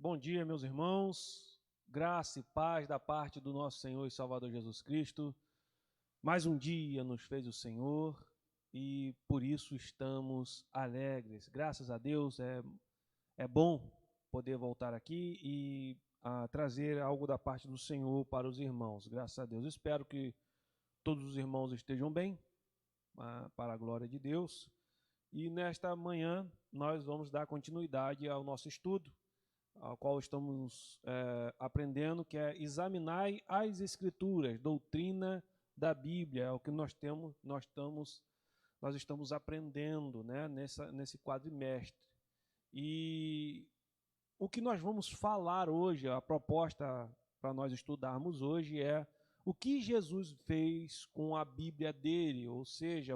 Bom dia, meus irmãos. Graça e paz da parte do nosso Senhor e Salvador Jesus Cristo. Mais um dia nos fez o Senhor e por isso estamos alegres. Graças a Deus, é bom poder voltar aqui e trazer algo da parte do Senhor para os irmãos. Graças a Deus. Espero que todos os irmãos estejam bem, para a glória de Deus. E nesta manhã nós vamos dar continuidade ao nosso estudo, ao qual estamos aprendendo, que é examinar as Escrituras, doutrina da Bíblia, é o que nós estamos aprendendo, né, nesse quadrimestre. E o que nós vamos falar hoje, a proposta para nós estudarmos hoje é o que Jesus fez com a Bíblia dele, ou seja,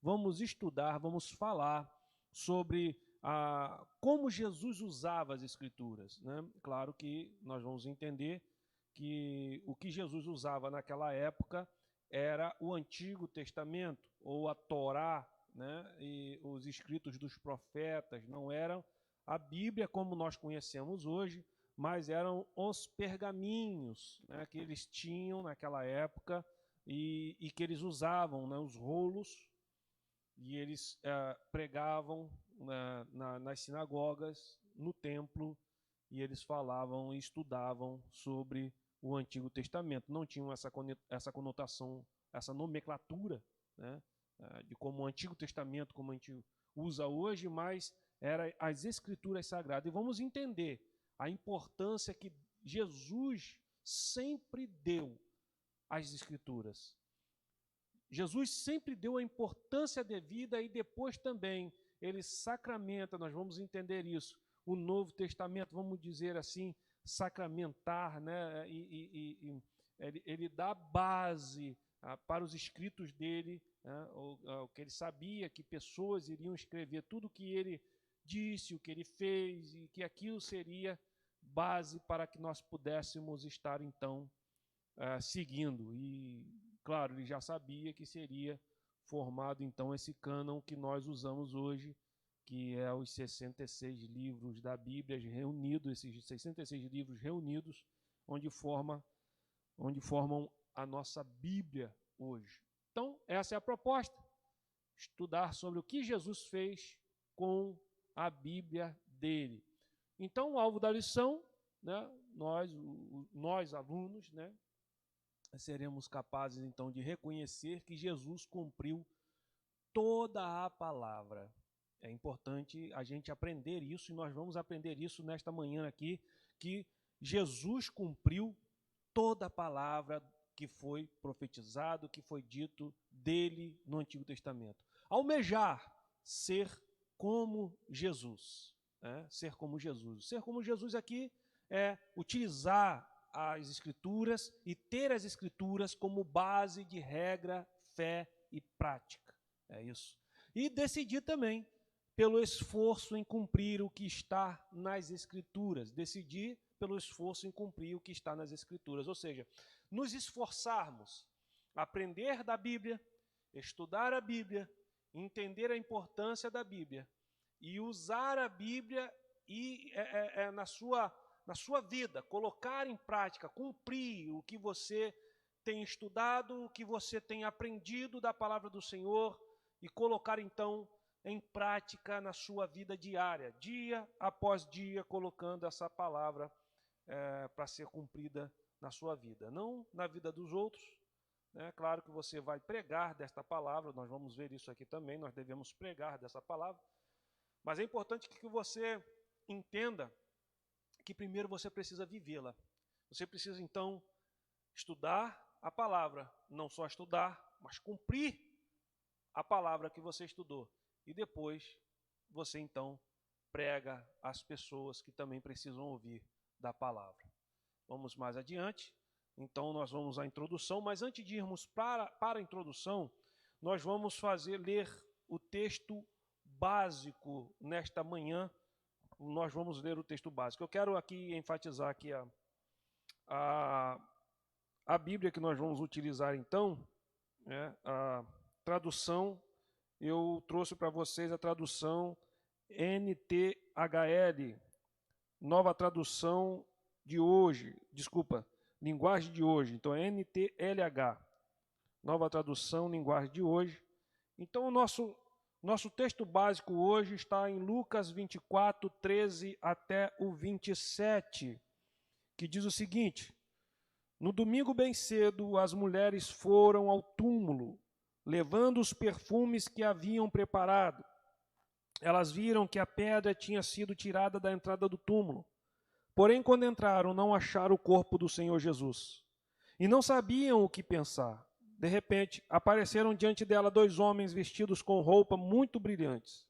vamos estudar, vamos falar sobre como Jesus usava as Escrituras, né? Claro que nós vamos entender que o que Jesus usava naquela época era o Antigo Testamento, ou a Torá, né? E os escritos dos profetas, não eram a Bíblia como nós conhecemos hoje, mas eram os pergaminhos, né, que eles tinham naquela época e que eles usavam, né, os rolos, e eles pregavam nas sinagogas, no templo, e eles falavam e estudavam sobre o Antigo Testamento. Não tinham essa conotação, essa nomenclatura, né, de como o Antigo Testamento, como a gente usa hoje, mas eram as Escrituras Sagradas. E vamos entender a importância que Jesus sempre deu às Escrituras. Jesus sempre deu a importância devida e depois também ele sacramenta, nós vamos entender isso, o Novo Testamento, vamos dizer assim, sacramentar, né? Ele dá base para os escritos dele, né? O que ele sabia que pessoas iriam escrever tudo o que ele disse, o que ele fez, e que aquilo seria base para que nós pudéssemos estar então seguindo. E claro, ele já sabia que seria formado então esse cânon que nós usamos hoje, que é os 66 livros da Bíblia reunidos, esses 66 livros reunidos, onde formam a nossa Bíblia hoje. Então, essa é a proposta, estudar sobre o que Jesus fez com a Bíblia dele. Então, o alvo da lição, né, nós alunos, né, seremos capazes então de reconhecer que Jesus cumpriu toda a palavra. É importante a gente aprender isso, e nós vamos aprender isso nesta manhã aqui, que Jesus cumpriu toda a palavra que foi profetizado, que foi dito dele no Antigo Testamento. Almejar ser como Jesus, né? Ser como Jesus. Ser como Jesus aqui é utilizar as Escrituras e ter as Escrituras como base de regra, fé e prática. É isso. E decidir também pelo esforço em cumprir o que está nas Escrituras. Decidir pelo esforço em cumprir o que está nas Escrituras. Ou seja, nos esforçarmos, aprender da Bíblia, estudar a Bíblia, entender a importância da Bíblia e usar a Bíblia na sua vida, colocar em prática, cumprir o que você tem estudado, o que você tem aprendido da palavra do Senhor e colocar então em prática na sua vida diária, dia após dia, colocando essa palavra para ser cumprida na sua vida, não na vida dos outros. É claro que você vai pregar desta palavra, nós vamos ver isso aqui também, nós devemos pregar dessa palavra, mas é importante que você entenda que primeiro você precisa vivê-la. Você precisa então estudar a palavra, não só estudar, mas cumprir a palavra que você estudou. E depois você então prega às pessoas que também precisam ouvir da palavra. Vamos mais adiante. Então nós vamos à introdução, mas antes de irmos para a introdução, nós vamos ler o texto básico nesta manhã. Nós vamos ler o texto básico. Eu quero aqui enfatizar aqui a Bíblia que nós vamos utilizar então, né, a tradução. Eu trouxe para vocês a tradução NTHL, Nova tradução de hoje, desculpa, linguagem de hoje, então é NTLH, nova tradução, linguagem de hoje. Então o nosso texto básico hoje está em Lucas 24, 13 até o 27, que diz o seguinte: no domingo bem cedo, as mulheres foram ao túmulo, levando os perfumes que haviam preparado. Elas viram que a pedra tinha sido tirada da entrada do túmulo. Porém, quando entraram, não acharam o corpo do Senhor Jesus. E não sabiam o que pensar. De repente, apareceram diante dela 2 homens vestidos com roupas muito brilhantes.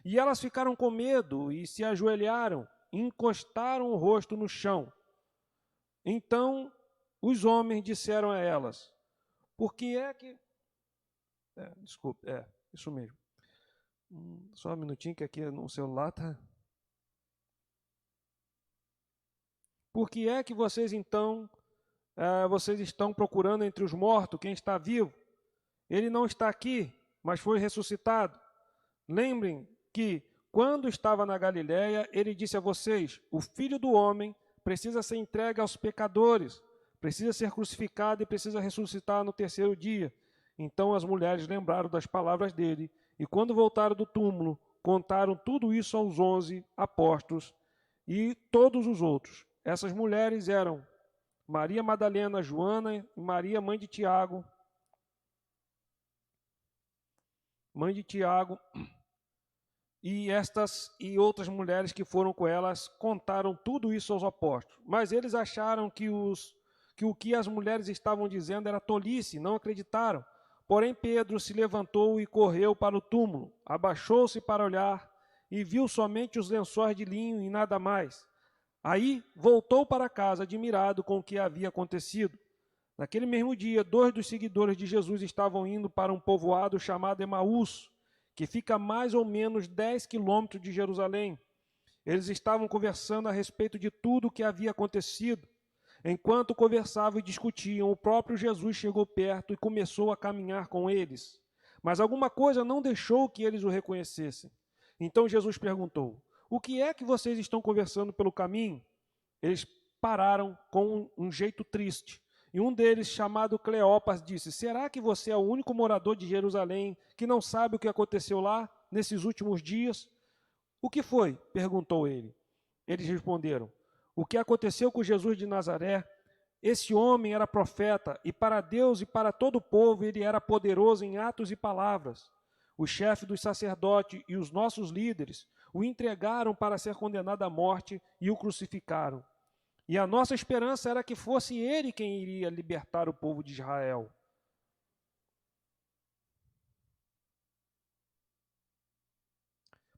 E elas ficaram com medo e se ajoelharam, e encostaram o rosto no chão. Então, os homens disseram a elas: por que é que... desculpe, isso mesmo. Só um minutinho que aqui no celular está... Por que é que vocês então, vocês estão procurando entre os mortos quem está vivo? Ele não está aqui, mas foi ressuscitado. Lembrem que, quando estava na Galiléia, ele disse a vocês: o Filho do Homem precisa ser entregue aos pecadores, precisa ser crucificado e precisa ressuscitar no 3º dia. Então as mulheres lembraram das palavras dele, e quando voltaram do túmulo, contaram tudo isso aos 11 apóstolos e todos os outros. Essas mulheres eram Maria Madalena, Joana e Maria, mãe de Tiago. E estas e outras mulheres que foram com elas contaram tudo isso aos apóstolos. Mas eles acharam que o que as mulheres estavam dizendo era tolice, não acreditaram. Porém, Pedro se levantou e correu para o túmulo, abaixou-se para olhar e viu somente os lençóis de linho e nada mais. Aí voltou para casa, admirado com o que havia acontecido. Naquele mesmo dia, 2 dos seguidores de Jesus estavam indo para um povoado chamado Emaús, que fica a mais ou menos 10 quilômetros de Jerusalém. Eles estavam conversando a respeito de tudo o que havia acontecido. Enquanto conversavam e discutiam, o próprio Jesus chegou perto e começou a caminhar com eles. Mas alguma coisa não deixou que eles o reconhecessem. Então Jesus perguntou: o que é que vocês estão conversando pelo caminho? Eles pararam com um jeito triste. E um deles, chamado Cleopas, disse: será que você é o único morador de Jerusalém que não sabe o que aconteceu lá nesses últimos dias? O que foi? Perguntou ele. Eles responderam: o que aconteceu com Jesus de Nazaré? Esse homem era profeta, e para Deus e para todo o povo ele era poderoso em atos e palavras. O chefe dos sacerdotes e os nossos líderes o entregaram para ser condenado à morte e o crucificaram. E a nossa esperança era que fosse ele quem iria libertar o povo de Israel.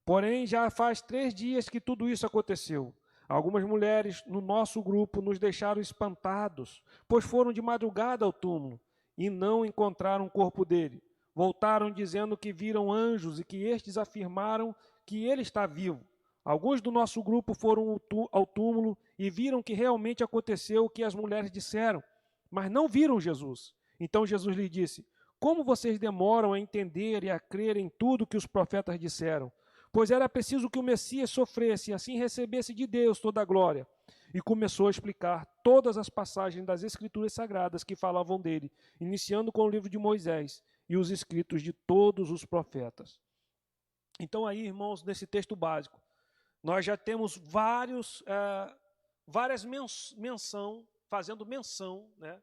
Porém, já faz 3 dias que tudo isso aconteceu. Algumas mulheres no nosso grupo nos deixaram espantados, pois foram de madrugada ao túmulo e não encontraram o corpo dele. Voltaram dizendo que viram anjos e que estes afirmaram que ele está vivo. Alguns do nosso grupo foram ao túmulo e viram que realmente aconteceu o que as mulheres disseram, mas não viram Jesus. Então Jesus lhe disse: como vocês demoram a entender e a crer em tudo que os profetas disseram? Pois era preciso que o Messias sofresse e assim recebesse de Deus toda a glória. E começou a explicar todas as passagens das Escrituras Sagradas que falavam dele, iniciando com o livro de Moisés e os escritos de todos os profetas. Então aí, irmãos, nesse texto básico, nós já temos fazendo menção, né,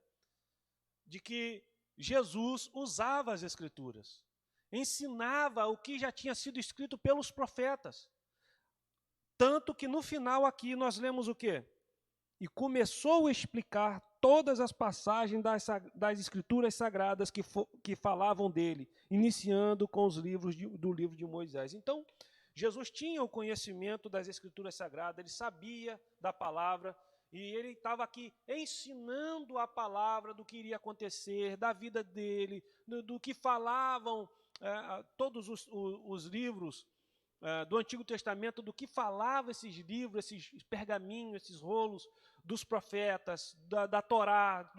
de que Jesus usava as Escrituras, ensinava o que já tinha sido escrito pelos profetas. Tanto que no final aqui nós lemos o quê? E começou a explicar todas as passagens das Escrituras Sagradas que falavam dele, iniciando com os livros do livro de Moisés. Então, Jesus tinha o conhecimento das Escrituras Sagradas, ele sabia da palavra, e ele estava aqui ensinando a palavra do que iria acontecer, da vida dele, do que falavam todos os livros do Antigo Testamento, do que falavam esses livros, esses pergaminhos, esses rolos dos profetas, da Torá,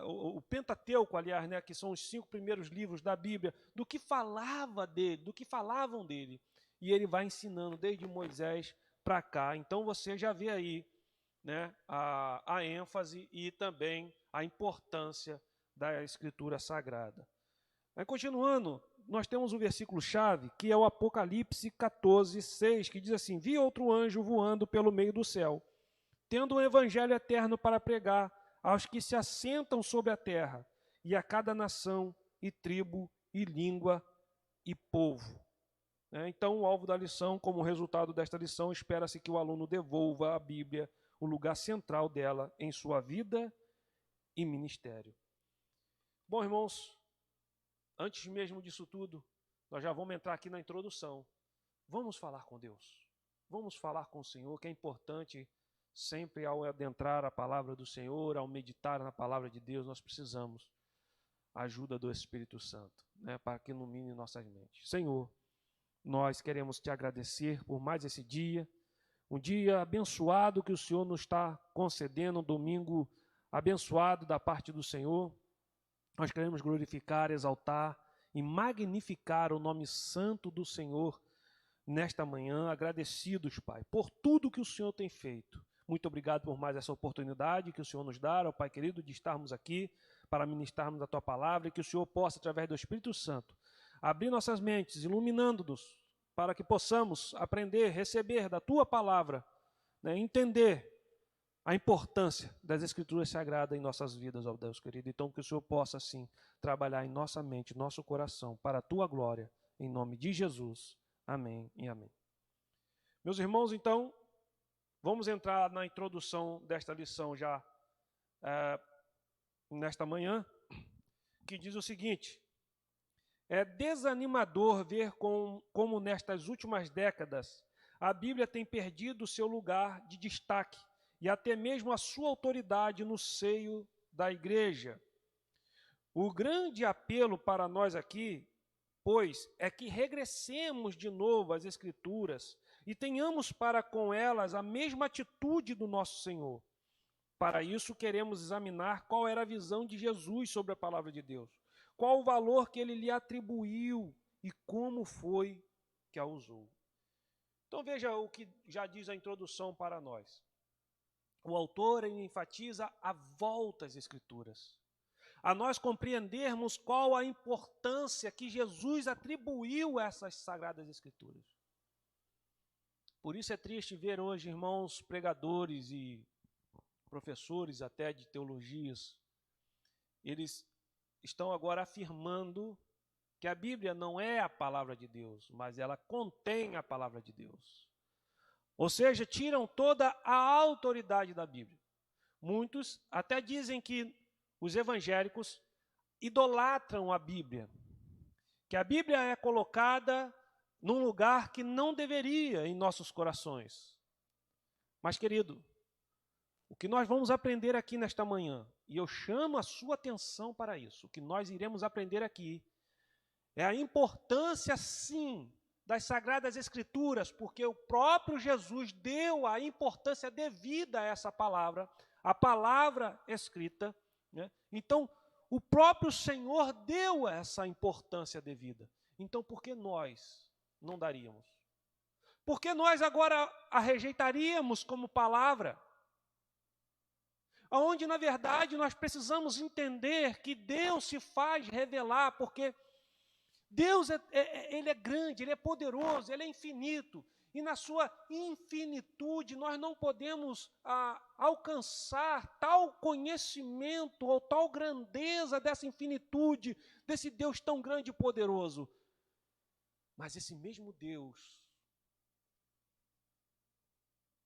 o Pentateuco, aliás, né, que são os 5 primeiros livros da Bíblia, do que falava dele, do que falavam dele. E ele vai ensinando desde Moisés para cá. Então você já vê aí, né, a ênfase e também a importância da Escritura Sagrada. Aí, continuando, nós temos o versículo-chave, que é o Apocalipse 14, 6, que diz assim: vi outro anjo voando pelo meio do céu, tendo um evangelho eterno para pregar aos que se assentam sobre a terra, e a cada nação, e tribo, e língua, e povo. Então, o alvo da lição, como resultado desta lição, espera-se que o aluno devolva à Bíblia o lugar central dela em sua vida e ministério. Bom, irmãos, antes mesmo disso tudo, nós já vamos entrar aqui na introdução. Vamos falar com Deus. Vamos falar com o Senhor, que é importante sempre ao adentrar a palavra do Senhor, ao meditar na palavra de Deus, nós precisamos a ajuda do Espírito Santo, né, para que ilumine nossas mentes. Senhor, nós queremos te agradecer por mais esse dia, um dia abençoado que o Senhor nos está concedendo, um domingo abençoado da parte do Senhor. Nós queremos glorificar, exaltar e magnificar o nome santo do Senhor nesta manhã, agradecidos, Pai, por tudo que o Senhor tem feito. Muito obrigado por mais essa oportunidade que o Senhor nos dá, ó Pai querido, de estarmos aqui para ministrarmos a Tua palavra e que o Senhor possa, através do Espírito Santo, abrir nossas mentes, iluminando-nos, para que possamos aprender, receber da Tua palavra, né, entender a importância das Escrituras Sagradas em nossas vidas, ó Deus querido. Então, que o Senhor possa, assim, trabalhar em nossa mente, nosso coração, para a Tua glória, em nome de Jesus. Amém e amém. Meus irmãos, então, vamos entrar na introdução desta lição já nesta manhã, que diz o seguinte: é desanimador ver como nestas últimas décadas a Bíblia tem perdido seu lugar de destaque e até mesmo a sua autoridade no seio da igreja. O grande apelo para nós aqui, pois, é que regressemos de novo às Escrituras e tenhamos para com elas a mesma atitude do nosso Senhor. Para isso, queremos examinar qual era a visão de Jesus sobre a palavra de Deus, qual o valor que ele lhe atribuiu e como foi que a usou. Então veja o que já diz a introdução para nós. O autor enfatiza a volta às Escrituras, a nós compreendermos qual a importância que Jesus atribuiu a essas Sagradas Escrituras. Por isso é triste ver hoje, irmãos, pregadores e professores até de teologias, eles estão agora afirmando que a Bíblia não é a palavra de Deus, mas ela contém a palavra de Deus. Ou seja, tiram toda a autoridade da Bíblia. Muitos até dizem que os evangélicos idolatram a Bíblia, que a Bíblia é colocada num lugar que não deveria em nossos corações. Mas, querido, o que nós vamos aprender aqui nesta manhã, e eu chamo a sua atenção para isso, o que nós iremos aprender aqui é a importância, sim, das Sagradas Escrituras, porque o próprio Jesus deu a importância devida a essa palavra, a palavra escrita, né? Então, o próprio Senhor deu essa importância devida. Então, por que nós não daríamos? Por que nós agora a rejeitaríamos como palavra? Onde, na verdade, nós precisamos entender que Deus se faz revelar, porque Deus ele é grande, Ele é poderoso, Ele é infinito. E na sua infinitude nós não podemos alcançar tal conhecimento ou tal grandeza dessa infinitude, desse Deus tão grande e poderoso. Mas esse mesmo Deus,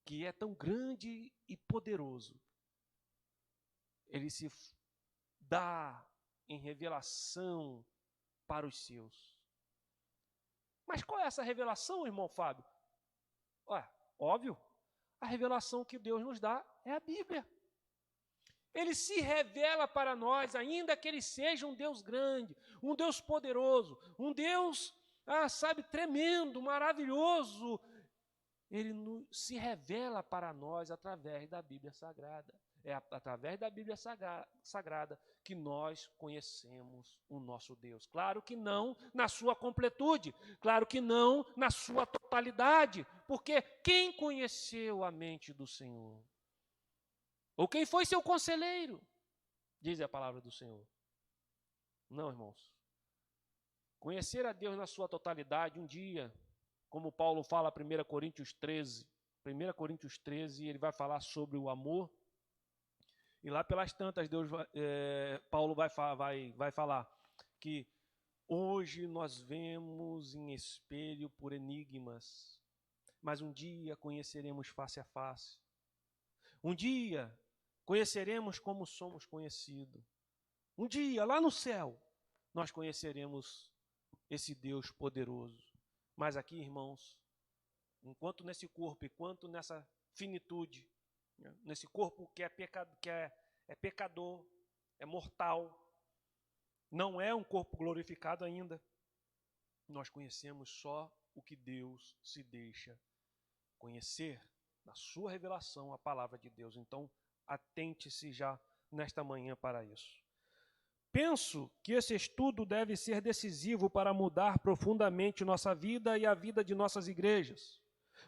que é tão grande e poderoso, Ele se dá em revelação para os seus. Mas qual é essa revelação, irmão Fábio? Óbvio, a revelação que Deus nos dá é a Bíblia. Ele se revela para nós, ainda que Ele seja um Deus grande, um Deus poderoso, um Deus, tremendo, maravilhoso. se revela para nós através da Bíblia Sagrada. É através da Bíblia Sagrada que nós conhecemos o nosso Deus. Claro que não na sua completude, claro que não na sua totalidade, porque quem conheceu a mente do Senhor? Ou quem foi seu conselheiro? Diz a palavra do Senhor. Não, irmãos. Conhecer a Deus na sua totalidade, um dia, como Paulo fala em 1 Coríntios 13, ele vai falar sobre o amor. E lá pelas tantas, Paulo vai falar que hoje nós vemos em espelho por enigmas, mas um dia conheceremos face a face. Um dia conheceremos como somos conhecidos. Um dia, lá no céu, nós conheceremos esse Deus poderoso. Mas aqui, irmãos, enquanto nesse corpo, enquanto nessa finitude, nesse corpo que é pecador, é mortal, não é um corpo glorificado ainda, nós conhecemos só o que Deus se deixa conhecer na sua revelação, a palavra de Deus. Então, atente-se já nesta manhã para isso. Penso que esse estudo deve ser decisivo para mudar profundamente nossa vida e a vida de nossas igrejas,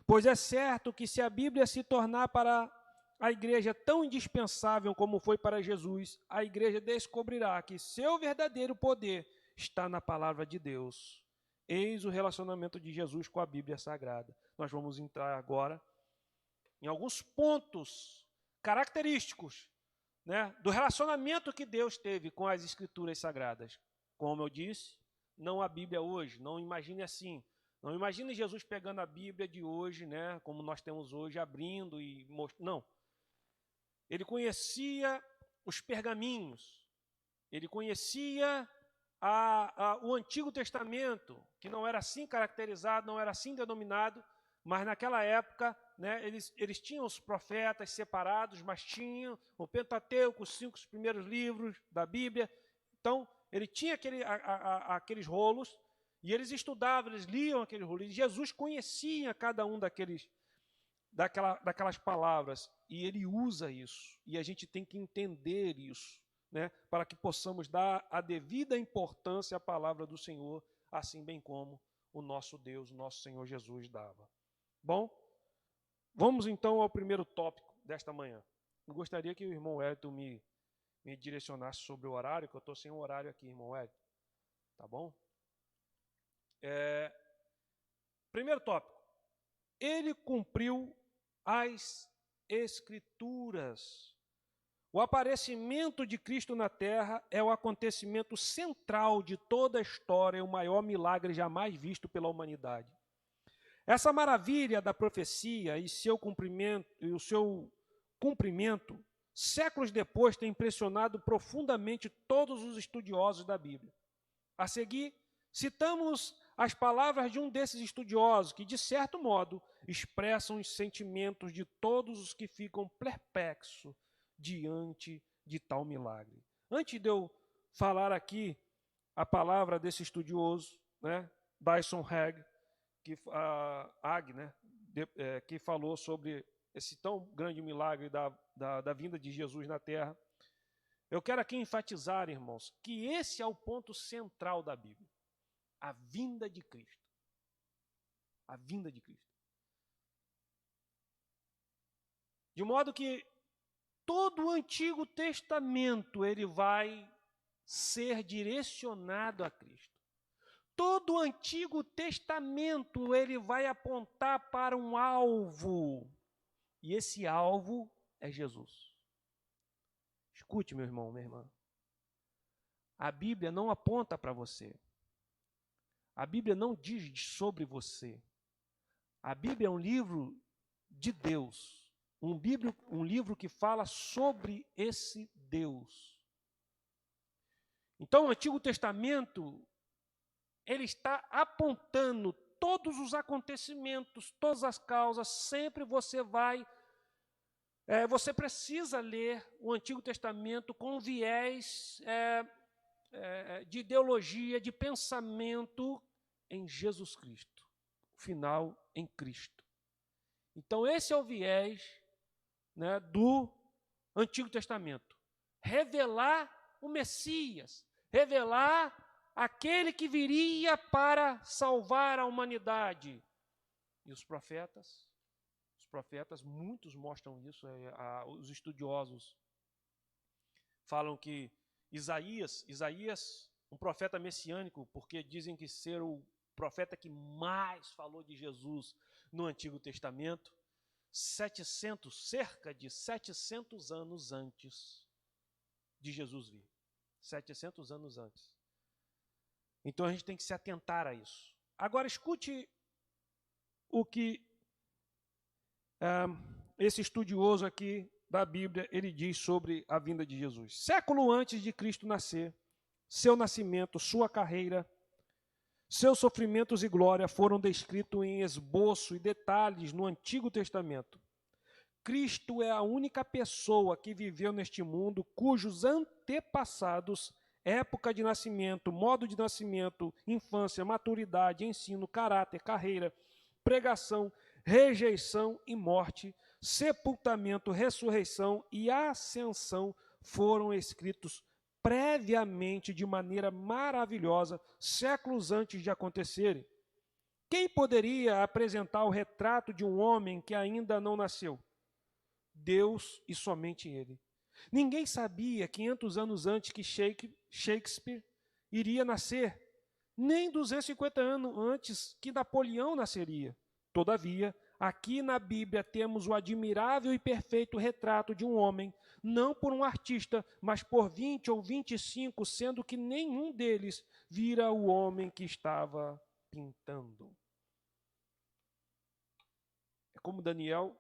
pois é certo que se a Bíblia se tornar para a igreja tão indispensável como foi para Jesus, a igreja descobrirá que seu verdadeiro poder está na palavra de Deus. Eis o relacionamento de Jesus com a Bíblia Sagrada. Nós vamos entrar agora em alguns pontos característicos, né, do relacionamento que Deus teve com as Escrituras Sagradas. Como eu disse, não a Bíblia hoje, não imagine assim. Não imagine Jesus pegando a Bíblia de hoje, né, como nós temos hoje, abrindo e mostrando. Não. Ele conhecia os pergaminhos, ele conhecia o Antigo Testamento, que não era assim caracterizado, não era assim denominado, mas naquela época, né, eles tinham os profetas separados, mas tinham o Pentateuco, os 5 primeiros livros da Bíblia. Então, ele tinha aqueles rolos, e eles estudavam, eles liam aqueles rolos, e Jesus conhecia cada um daquelas palavras, e ele usa isso, e a gente tem que entender isso, né, para que possamos dar a devida importância à palavra do Senhor, assim bem como o nosso Deus, o nosso Senhor Jesus dava. Bom, vamos então ao primeiro tópico desta manhã. Eu gostaria que o irmão Wellington me direcionasse sobre o horário, que eu estou sem o horário aqui, irmão Wellington. Tá bom? Primeiro tópico. Ele cumpriu as Escrituras. O aparecimento de Cristo na Terra é o acontecimento central de toda a história, o maior milagre jamais visto pela humanidade. Essa maravilha da profecia e o seu cumprimento, séculos depois, tem impressionado profundamente todos os estudiosos da Bíblia. A seguir, citamos as palavras de um desses estudiosos que, de certo modo, expressam os sentimentos de todos os que ficam perplexos diante de tal milagre. Antes de eu falar aqui a palavra desse estudioso, né, Dyson Hagg, que falou sobre esse tão grande milagre da vinda de Jesus na Terra, eu quero aqui enfatizar, irmãos, que esse é o ponto central da Bíblia. A vinda de Cristo. A vinda de Cristo. De modo que todo o Antigo Testamento ele vai ser direcionado a Cristo. Todo o Antigo Testamento ele vai apontar para um alvo. E esse alvo é Jesus. Escute, meu irmão, minha irmã. A Bíblia não aponta para você. A Bíblia não diz sobre você. A Bíblia é um livro de Deus. Um livro que fala sobre esse Deus. Então, o Antigo Testamento, ele está apontando todos os acontecimentos, todas as causas. Sempre você precisa ler o Antigo Testamento com viés de ideologia, de pensamento em Jesus Cristo. O final em Cristo. Então, esse é o viés, né, do Antigo Testamento. Revelar o Messias, revelar aquele que viria para salvar a humanidade. E os profetas, muitos mostram isso, os estudiosos falam que Isaías, um profeta messiânico, porque dizem que ser o profeta que mais falou de Jesus no Antigo Testamento, cerca de 700 anos antes de Jesus vir. 700 anos antes. Então a gente tem que se atentar a isso. Agora escute o que esse estudioso aqui da Bíblia, ele diz sobre a vinda de Jesus. Século antes de Cristo nascer, seu nascimento, sua carreira, seus sofrimentos e glória foram descritos em esboço e detalhes no Antigo Testamento. Cristo é a única pessoa que viveu neste mundo cujos antepassados, época de nascimento, modo de nascimento, infância, maturidade, ensino, caráter, carreira, pregação, rejeição e morte, sepultamento, ressurreição e ascensão foram escritos previamente de maneira maravilhosa, séculos antes de acontecerem. Quem poderia apresentar o retrato de um homem que ainda não nasceu? Deus e somente Ele. Ninguém sabia 500 anos antes que Shakespeare iria nascer, nem 250 anos antes que Napoleão nasceria. Todavia, aqui na Bíblia temos o admirável e perfeito retrato de um homem, não por um artista, mas por 20 ou 25, sendo que nenhum deles vira o homem que estava pintando. É como Daniel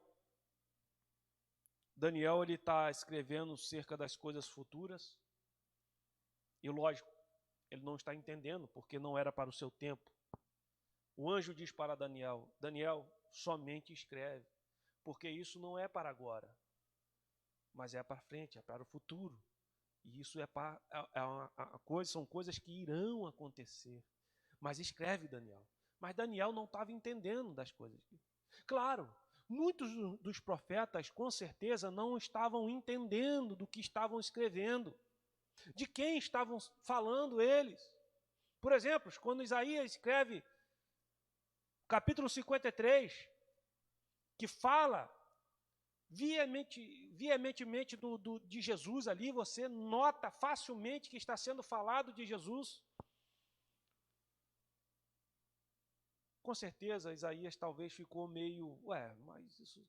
ele está escrevendo cerca das coisas futuras, e lógico, ele não está entendendo, porque não era para o seu tempo. O anjo diz para Daniel, somente escreve, porque isso não é para agora, mas é para frente, é para o futuro. E isso são coisas que irão acontecer. Mas escreve, Daniel. Mas Daniel não estava entendendo das coisas. Claro, muitos dos profetas, com certeza, não estavam entendendo do que estavam escrevendo, de quem estavam falando eles. Por exemplo, quando Isaías escreve capítulo 53, que fala veementemente de Jesus ali, você nota facilmente que está sendo falado de Jesus. Com certeza, Isaías talvez ficou meio, mas isso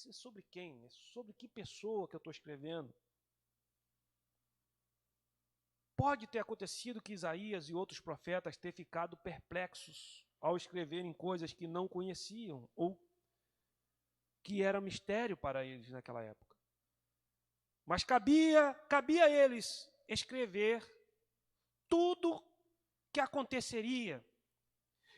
é sobre quem? É sobre que pessoa que eu estou escrevendo? Pode ter acontecido que Isaías e outros profetas tenham ficado perplexos ao escreverem coisas que não conheciam ou que era mistério para eles naquela época. Mas cabia a eles escrever tudo que aconteceria.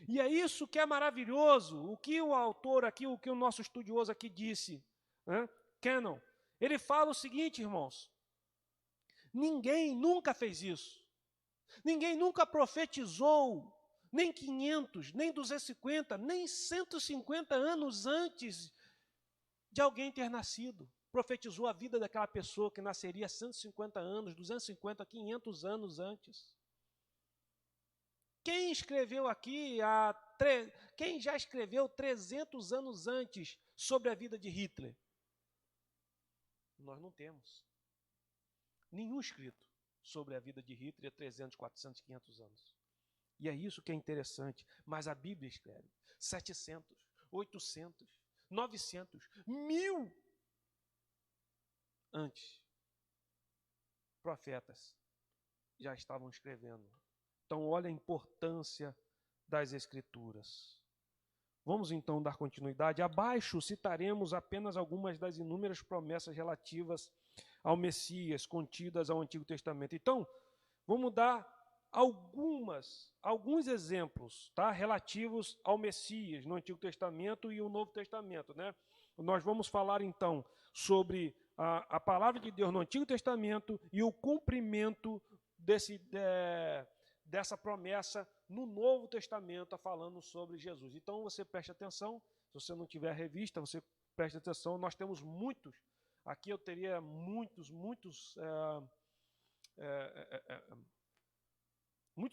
E é isso que é maravilhoso, o que o autor aqui, o que o nosso estudioso aqui disse, né? Cannon, ele fala o seguinte, irmãos, ninguém nunca fez isso, ninguém nunca profetizou, nem 500, nem 250, nem 150 anos antes de alguém ter nascido, profetizou a vida daquela pessoa que nasceria 150 anos, 250, 500 anos antes. Quem escreveu aqui, quem já escreveu 300 anos antes sobre a vida de Hitler? Nós não temos nenhum escrito sobre a vida de Hitler há 300, 400, 500 anos. E é isso que é interessante. Mas a Bíblia escreve 700, 800, 900, 1000 antes. Profetas já estavam escrevendo. Então, olha a importância das Escrituras. Vamos então dar continuidade. Abaixo citaremos apenas algumas das inúmeras promessas relativas ao Messias contidas ao Antigo Testamento. Então, vamos dar alguns exemplos, tá, relativos ao Messias no Antigo Testamento e o Novo Testamento, né? Nós vamos falar então sobre a palavra de Deus no Antigo Testamento e o cumprimento dessa promessa no Novo Testamento, falando sobre Jesus. Então você preste atenção, se você não tiver a revista, você preste atenção, nós temos muitos, aqui eu teria muitos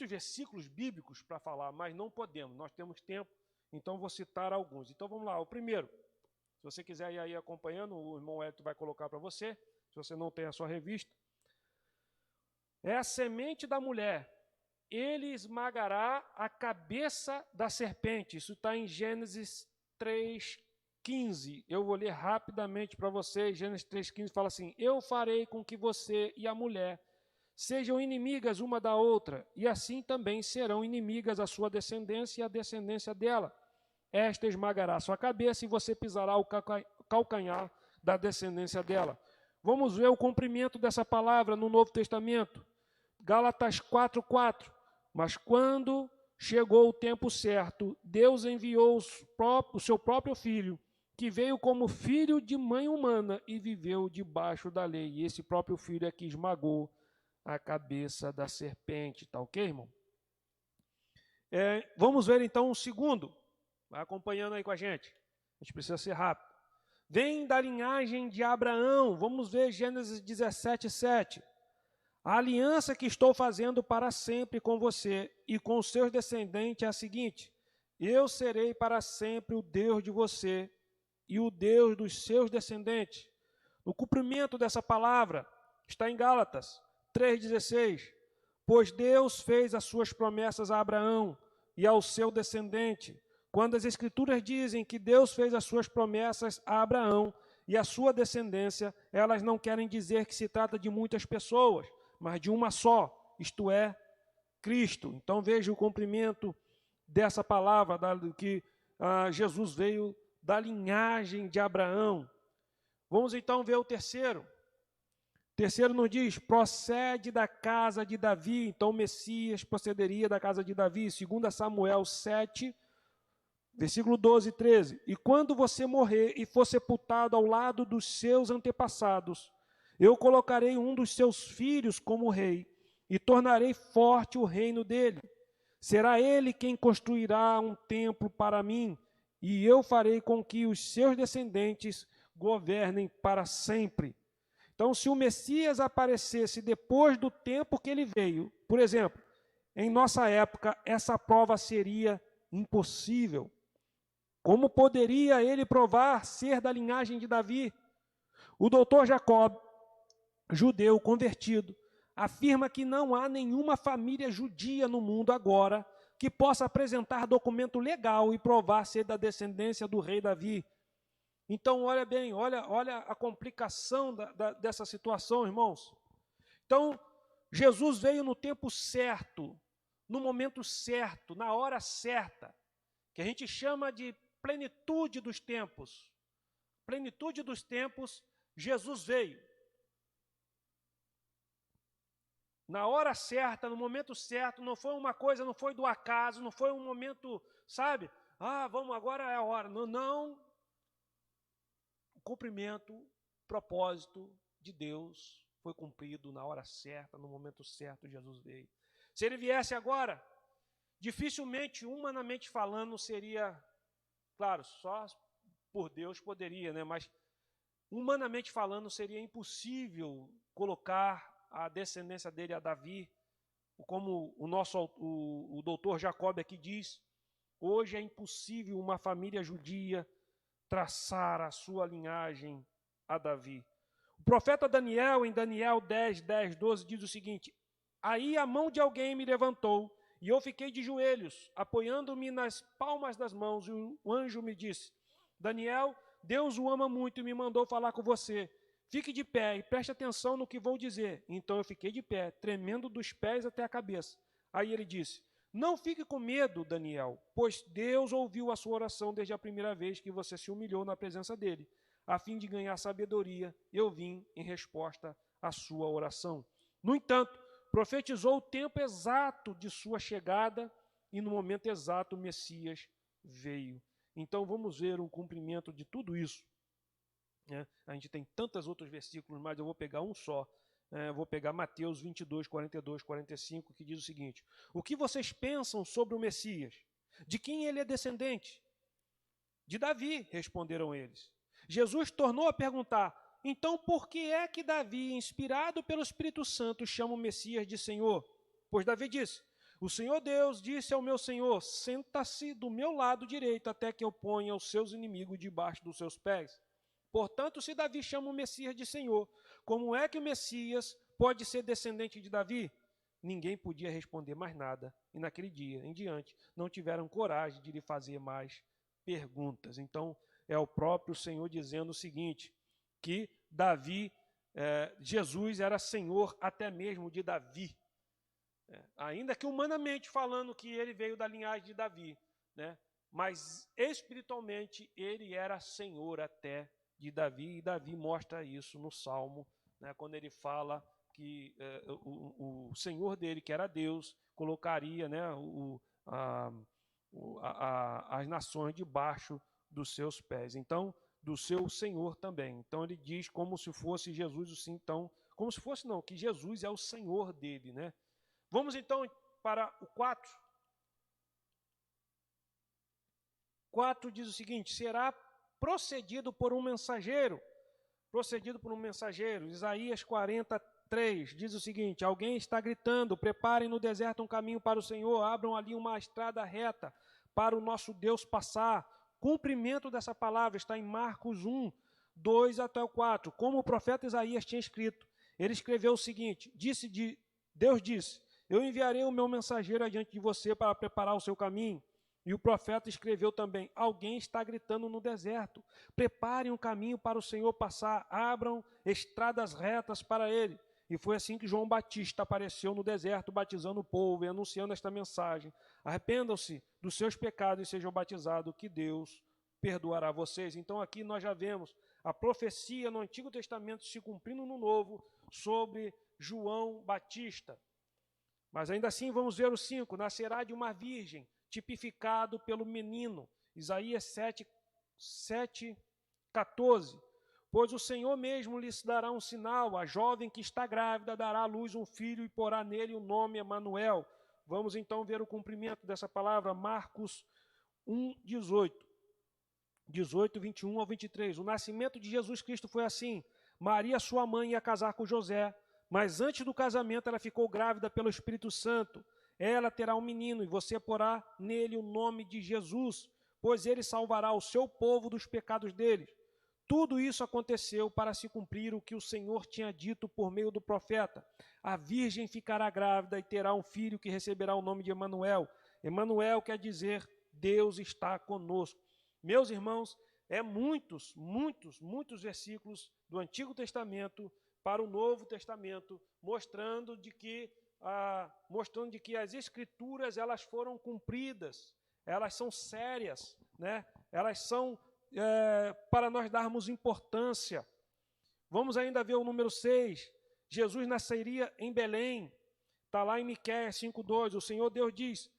versículos bíblicos para falar, mas não podemos, nós temos tempo, então vou citar alguns. Então vamos lá, o primeiro, se você quiser ir aí acompanhando, o irmão Hélio vai colocar para você, se você não tem a sua revista. É a semente da mulher, ele esmagará a cabeça da serpente. Isso está em Gênesis 3,15. Eu vou ler rapidamente para vocês. Gênesis 3,15 fala assim: eu farei com que você e a mulher sejam inimigas uma da outra, e assim também serão inimigas a sua descendência e a descendência dela. Esta esmagará a sua cabeça e você pisará o calcanhar da descendência dela. Vamos ver o cumprimento dessa palavra no Novo Testamento. Gálatas 4,4. Mas quando chegou o tempo certo, Deus enviou o seu próprio Filho, que veio como filho de mãe humana e viveu debaixo da lei. E esse próprio Filho é que esmagou a cabeça da serpente. Tá ok, irmão? Vamos ver então o segundo. Vai acompanhando aí com a gente. A gente precisa ser rápido. Vem da linhagem de Abraão. Vamos ver Gênesis 17:7. A aliança que estou fazendo para sempre com você e com os seus descendentes é a seguinte: eu serei para sempre o Deus de você e o Deus dos seus descendentes. O cumprimento dessa palavra está em Gálatas 3,16. Pois Deus fez as suas promessas a Abraão e ao seu descendente. Quando as Escrituras dizem que Deus fez as suas promessas a Abraão e a sua descendência, elas não querem dizer que se trata de muitas pessoas, mas de uma só, isto é, Cristo. Então veja o cumprimento dessa palavra, que Jesus veio da linhagem de Abraão. Vamos então ver o terceiro. O terceiro nos diz: procede da casa de Davi. Então o Messias procederia da casa de Davi, 2 Samuel 7, versículo 12 e 13. E quando você morrer e for sepultado ao lado dos seus antepassados, eu colocarei um dos seus filhos como rei e tornarei forte o reino dele. Será ele quem construirá um templo para mim, e eu farei com que os seus descendentes governem para sempre. Então, se o Messias aparecesse depois do tempo que ele veio, por exemplo, em nossa época, essa prova seria impossível. Como poderia ele provar ser da linhagem de Davi? O doutor Jacob, judeu convertido, afirma que não há nenhuma família judia no mundo agora que possa apresentar documento legal e provar ser da descendência do rei Davi. Então, olha bem, olha a complicação dessa situação, irmãos. Então, Jesus veio no tempo certo, no momento certo, na hora certa, que a gente chama de plenitude dos tempos. Plenitude dos tempos, Jesus veio. Na hora certa, no momento certo, não foi uma coisa, não foi do acaso, não foi um momento, sabe? Vamos, agora é a hora. Não. O cumprimento, o propósito de Deus foi cumprido na hora certa, no momento certo, Jesus veio. Se ele viesse agora, dificilmente, humanamente falando, seria, claro, só por Deus poderia, né? Mas humanamente falando, seria impossível colocar a descendência dele a Davi, como o doutor Jacob aqui diz. Hoje é impossível uma família judia traçar a sua linhagem a Davi. O profeta Daniel, em Daniel 10, 12, diz o seguinte: aí a mão de alguém me levantou, e eu fiquei de joelhos, apoiando-me nas palmas das mãos, e o anjo me disse: Daniel, Deus o ama muito e me mandou falar com você. Fique de pé e preste atenção no que vou dizer. Então eu fiquei de pé, tremendo dos pés até a cabeça. Aí ele disse: não fique com medo, Daniel, pois Deus ouviu a sua oração desde a primeira vez que você se humilhou na presença dele. A fim de ganhar sabedoria, eu vim em resposta à sua oração. No entanto, profetizou o tempo exato de sua chegada e no momento exato o Messias veio. Então vamos ver o cumprimento de tudo isso. A gente tem tantos outros versículos, mas eu vou pegar um só. Vou pegar Mateus 22, 42, 45, que diz o seguinte: o que vocês pensam sobre o Messias? De quem ele é descendente? De Davi, responderam eles. Jesus tornou a perguntar: então por que é que Davi, inspirado pelo Espírito Santo, chama o Messias de Senhor? Pois Davi disse: o Senhor Deus disse ao meu Senhor: senta-se do meu lado direito até que eu ponha os seus inimigos debaixo dos seus pés. Portanto, se Davi chama o Messias de Senhor, como é que o Messias pode ser descendente de Davi? Ninguém podia responder mais nada, e naquele dia em diante não tiveram coragem de lhe fazer mais perguntas. Então, é o próprio Senhor dizendo o seguinte, que Jesus era Senhor até mesmo de Davi. Ainda que humanamente falando que ele veio da linhagem de Davi, né? Mas espiritualmente ele era Senhor até de Davi, e Davi mostra isso no Salmo, né? Quando ele fala que o Senhor dele, que era Deus, colocaria, né, as nações debaixo dos seus pés. Então, do seu Senhor também. Então ele diz como se fosse Jesus, então, como se fosse não, que Jesus é o Senhor dele, né? Vamos então para o 4. 4 diz o seguinte: será procedido por um mensageiro. Isaías 43 diz o seguinte: alguém está gritando, preparem no deserto um caminho para o Senhor, abram ali uma estrada reta para o nosso Deus passar. Cumprimento dessa palavra está em Marcos 1, 2 até o 4. Como o profeta Isaías tinha escrito, ele escreveu o seguinte: Deus disse, eu enviarei o meu mensageiro adiante de você para preparar o seu caminho. E o profeta escreveu também: alguém está gritando no deserto, preparem um caminho para o Senhor passar, abram estradas retas para ele. E foi assim que João Batista apareceu no deserto, batizando o povo e anunciando esta mensagem: arrependam-se dos seus pecados e sejam batizados, que Deus perdoará vocês. Então aqui nós já vemos a profecia no Antigo Testamento se cumprindo no Novo sobre João Batista. Mas ainda assim vamos ver o 5, nascerá de uma virgem, tipificado pelo menino, Isaías 7, 14. Pois o Senhor mesmo lhes dará um sinal, a jovem que está grávida dará à luz um filho e porá nele o nome Emanuel. Vamos então ver o cumprimento dessa palavra, Marcos 1, 18, 21 ao 23. O nascimento de Jesus Cristo foi assim: Maria, sua mãe, ia casar com José, mas antes do casamento ela ficou grávida pelo Espírito Santo. Ela terá um menino e você porá nele o nome de Jesus, pois ele salvará o seu povo dos pecados deles. Tudo isso aconteceu para se cumprir o que o Senhor tinha dito por meio do profeta: a virgem ficará grávida e terá um filho que receberá o nome de Emanuel. Emanuel quer dizer Deus está conosco. Meus irmãos, muitos versículos do Antigo Testamento para o Novo Testamento, mostrando de que as Escrituras elas foram cumpridas, elas são sérias, né? Elas são para nós darmos importância. Vamos ainda ver o número 6. Jesus nasceria em Belém. Está lá em Miqueias 5:2. O Senhor Deus diz: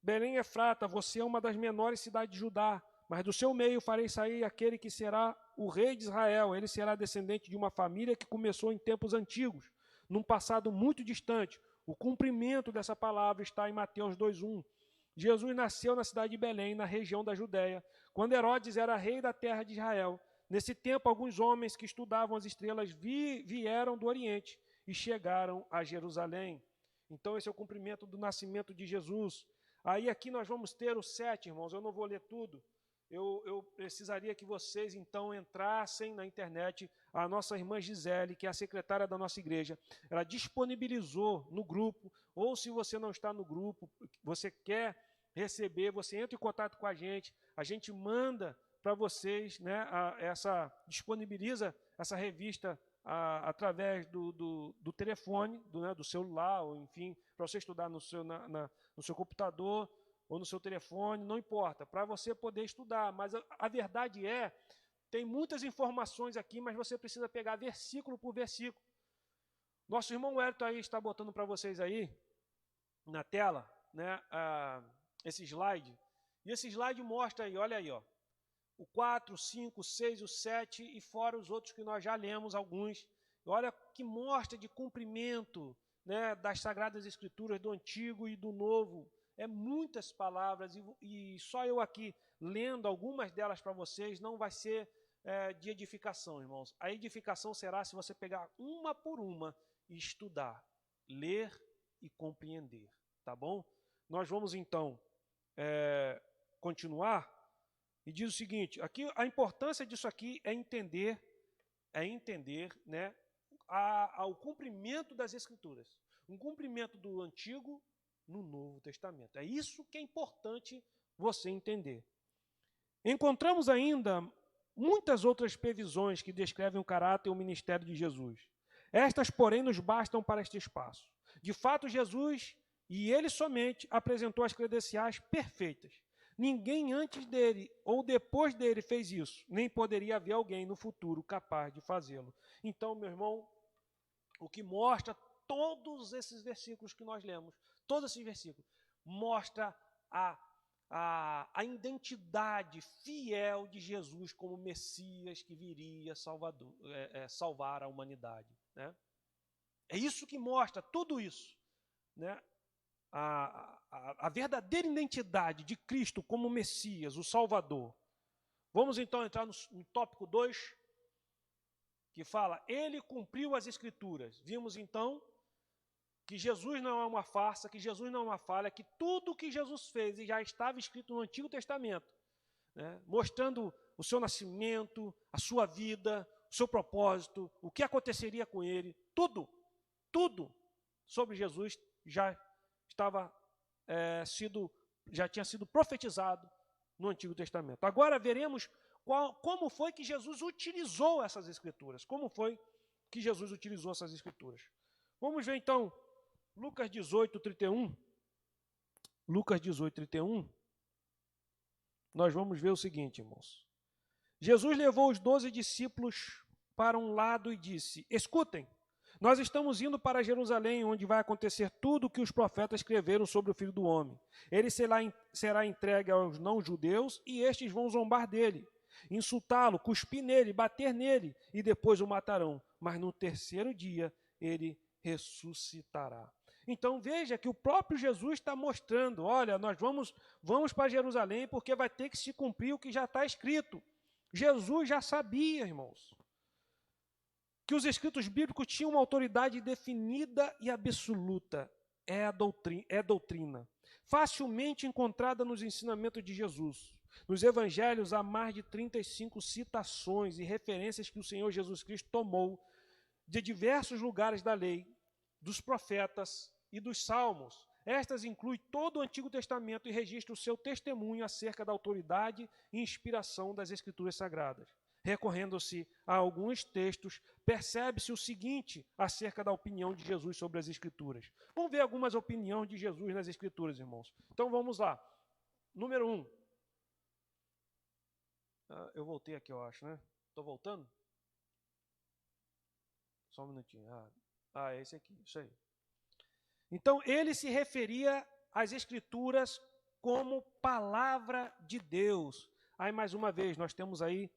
Belém Efrata, você é uma das menores cidades de Judá, mas do seu meio farei sair aquele que será o rei de Israel. Ele será descendente de uma família que começou em tempos antigos, num passado muito distante. O cumprimento dessa palavra está em Mateus 2:1. Jesus nasceu na cidade de Belém, na região da Judéia, quando Herodes era rei da terra de Israel. Nesse tempo, alguns homens que estudavam as estrelas vieram do Oriente e chegaram a Jerusalém. Então, esse é o cumprimento do nascimento de Jesus. Aí aqui nós vamos ter o 7, irmãos. Eu não vou ler tudo. Eu precisaria que vocês, então, entrassem na internet. A nossa irmã Gisele, que é a secretária da nossa igreja, ela disponibilizou no grupo, ou se você não está no grupo, você quer receber, você entra em contato com a gente manda para vocês, né, disponibiliza essa revista através do telefone, do celular, ou enfim, para você estudar no seu computador, ou no seu telefone, não importa, para você poder estudar. Mas a verdade tem muitas informações aqui, mas você precisa pegar versículo por versículo. Nosso irmão Wellington aí está botando para vocês aí, na tela, né, esse slide. E esse slide mostra aí, olha aí, ó, o 4, o 5, o 6, o 7 e fora os outros que nós já lemos alguns. olha que mostra de cumprimento, né, das Sagradas Escrituras do Antigo e do Novo. É muitas palavras, e só eu aqui lendo algumas delas para vocês não vai ser de edificação, irmãos. A edificação será se você pegar uma por uma e estudar, ler e compreender, tá bom? Nós vamos então continuar, e diz o seguinte, aqui a importância disso aqui é entender, né, o cumprimento das Escrituras, um cumprimento do Antigo no Novo Testamento. É isso que é importante você entender. Encontramos ainda muitas outras previsões que descrevem o caráter e o ministério de Jesus. Estas, porém, nos bastam para este espaço. De fato, Jesus, e ele somente, apresentou as credenciais perfeitas. Ninguém antes dele ou depois dele fez isso, nem poderia haver alguém no futuro capaz de fazê-lo. Então, meu irmão, o que mostra todos esses versículos que nós lemos, todos esses versículos, mostra a identidade fiel de Jesus como Messias que viria salvar a humanidade, né? É isso que mostra tudo isso, né? A verdadeira identidade de Cristo como Messias, o Salvador. Vamos então entrar no tópico 2, que fala, ele cumpriu as Escrituras. Vimos então que Jesus não é uma farsa, que Jesus não é uma falha, que tudo o que Jesus fez já estava escrito no Antigo Testamento, né? Mostrando o seu nascimento, a sua vida, o seu propósito, o que aconteceria com ele, tudo sobre Jesus já tinha sido profetizado no Antigo Testamento. Agora veremos como foi que Jesus utilizou essas Escrituras. Como foi que Jesus utilizou essas Escrituras. Vamos ver então Lucas 18, 31. Lucas 18, 31. Nós vamos ver o seguinte, irmãos. Jesus levou os 12 discípulos para um lado e disse, escutem, nós estamos indo para Jerusalém, onde vai acontecer tudo o que os profetas escreveram sobre o Filho do Homem. Ele será entregue aos não-judeus e estes vão zombar dele, insultá-lo, cuspir nele, bater nele e depois o matarão. Mas no terceiro dia ele ressuscitará. Então veja que o próprio Jesus está mostrando, olha, nós vamos para Jerusalém porque vai ter que se cumprir o que já está escrito. Jesus já sabia, irmãos, que os escritos bíblicos tinham uma autoridade definida e absoluta. É doutrina. Facilmente encontrada nos ensinamentos de Jesus. Nos evangelhos há mais de 35 citações e referências que o Senhor Jesus Cristo tomou de diversos lugares da lei, dos profetas e dos salmos. Estas incluem todo o Antigo Testamento e registram o seu testemunho acerca da autoridade e inspiração das Escrituras Sagradas. Recorrendo-se a alguns textos, percebe-se o seguinte acerca da opinião de Jesus sobre as Escrituras. Vamos ver algumas opiniões de Jesus nas Escrituras, irmãos. Então vamos lá. Número 1. Eu voltei aqui, eu acho, né? Estou voltando? Só um minutinho. É esse aqui, isso aí. Então, ele se referia às Escrituras como palavra de Deus. Aí, mais uma vez, nós temos aí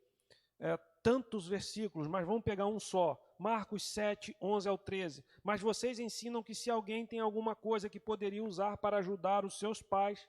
tantos versículos, mas vamos pegar um só. Marcos 7, 11 ao 13. Mas vocês ensinam que se alguém tem alguma coisa que poderia usar para ajudar os seus pais,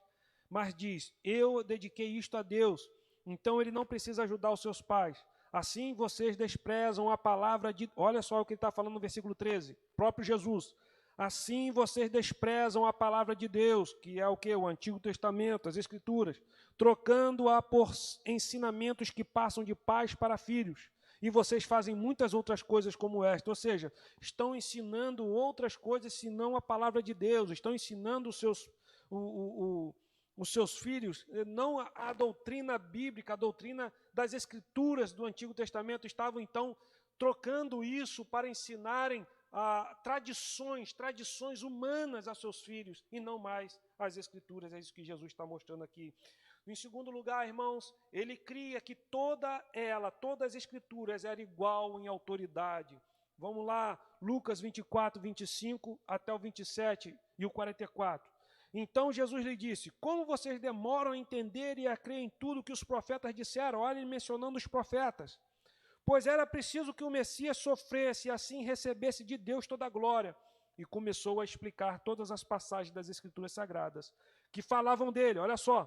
mas diz, eu dediquei isto a Deus, então ele não precisa ajudar os seus pais. Assim vocês desprezam a palavra de... Olha só o que ele está falando no versículo 13, próprio Jesus. Assim vocês desprezam a palavra de Deus, que é o que? O Antigo Testamento, as Escrituras, trocando-a por ensinamentos que passam de pais para filhos. E vocês fazem muitas outras coisas como esta, ou seja, estão ensinando outras coisas senão a palavra de Deus, estão ensinando os seus filhos, não a doutrina bíblica, a doutrina das Escrituras do Antigo Testamento, estavam então trocando isso para ensinarem tradições humanas a seus filhos, e não mais as Escrituras. É isso que Jesus está mostrando aqui. Em segundo lugar, irmãos, ele cria que todas as Escrituras eram igual em autoridade. Vamos lá, Lucas 24, 25 até o 27 e o 44. Então Jesus lhe disse, como vocês demoram a entender e a crer em tudo que os profetas disseram? Olha ele mencionando os profetas. pois era preciso que o Messias sofresse e assim recebesse de Deus toda a glória. E começou a explicar todas as passagens das Escrituras Sagradas que falavam dele. Olha só,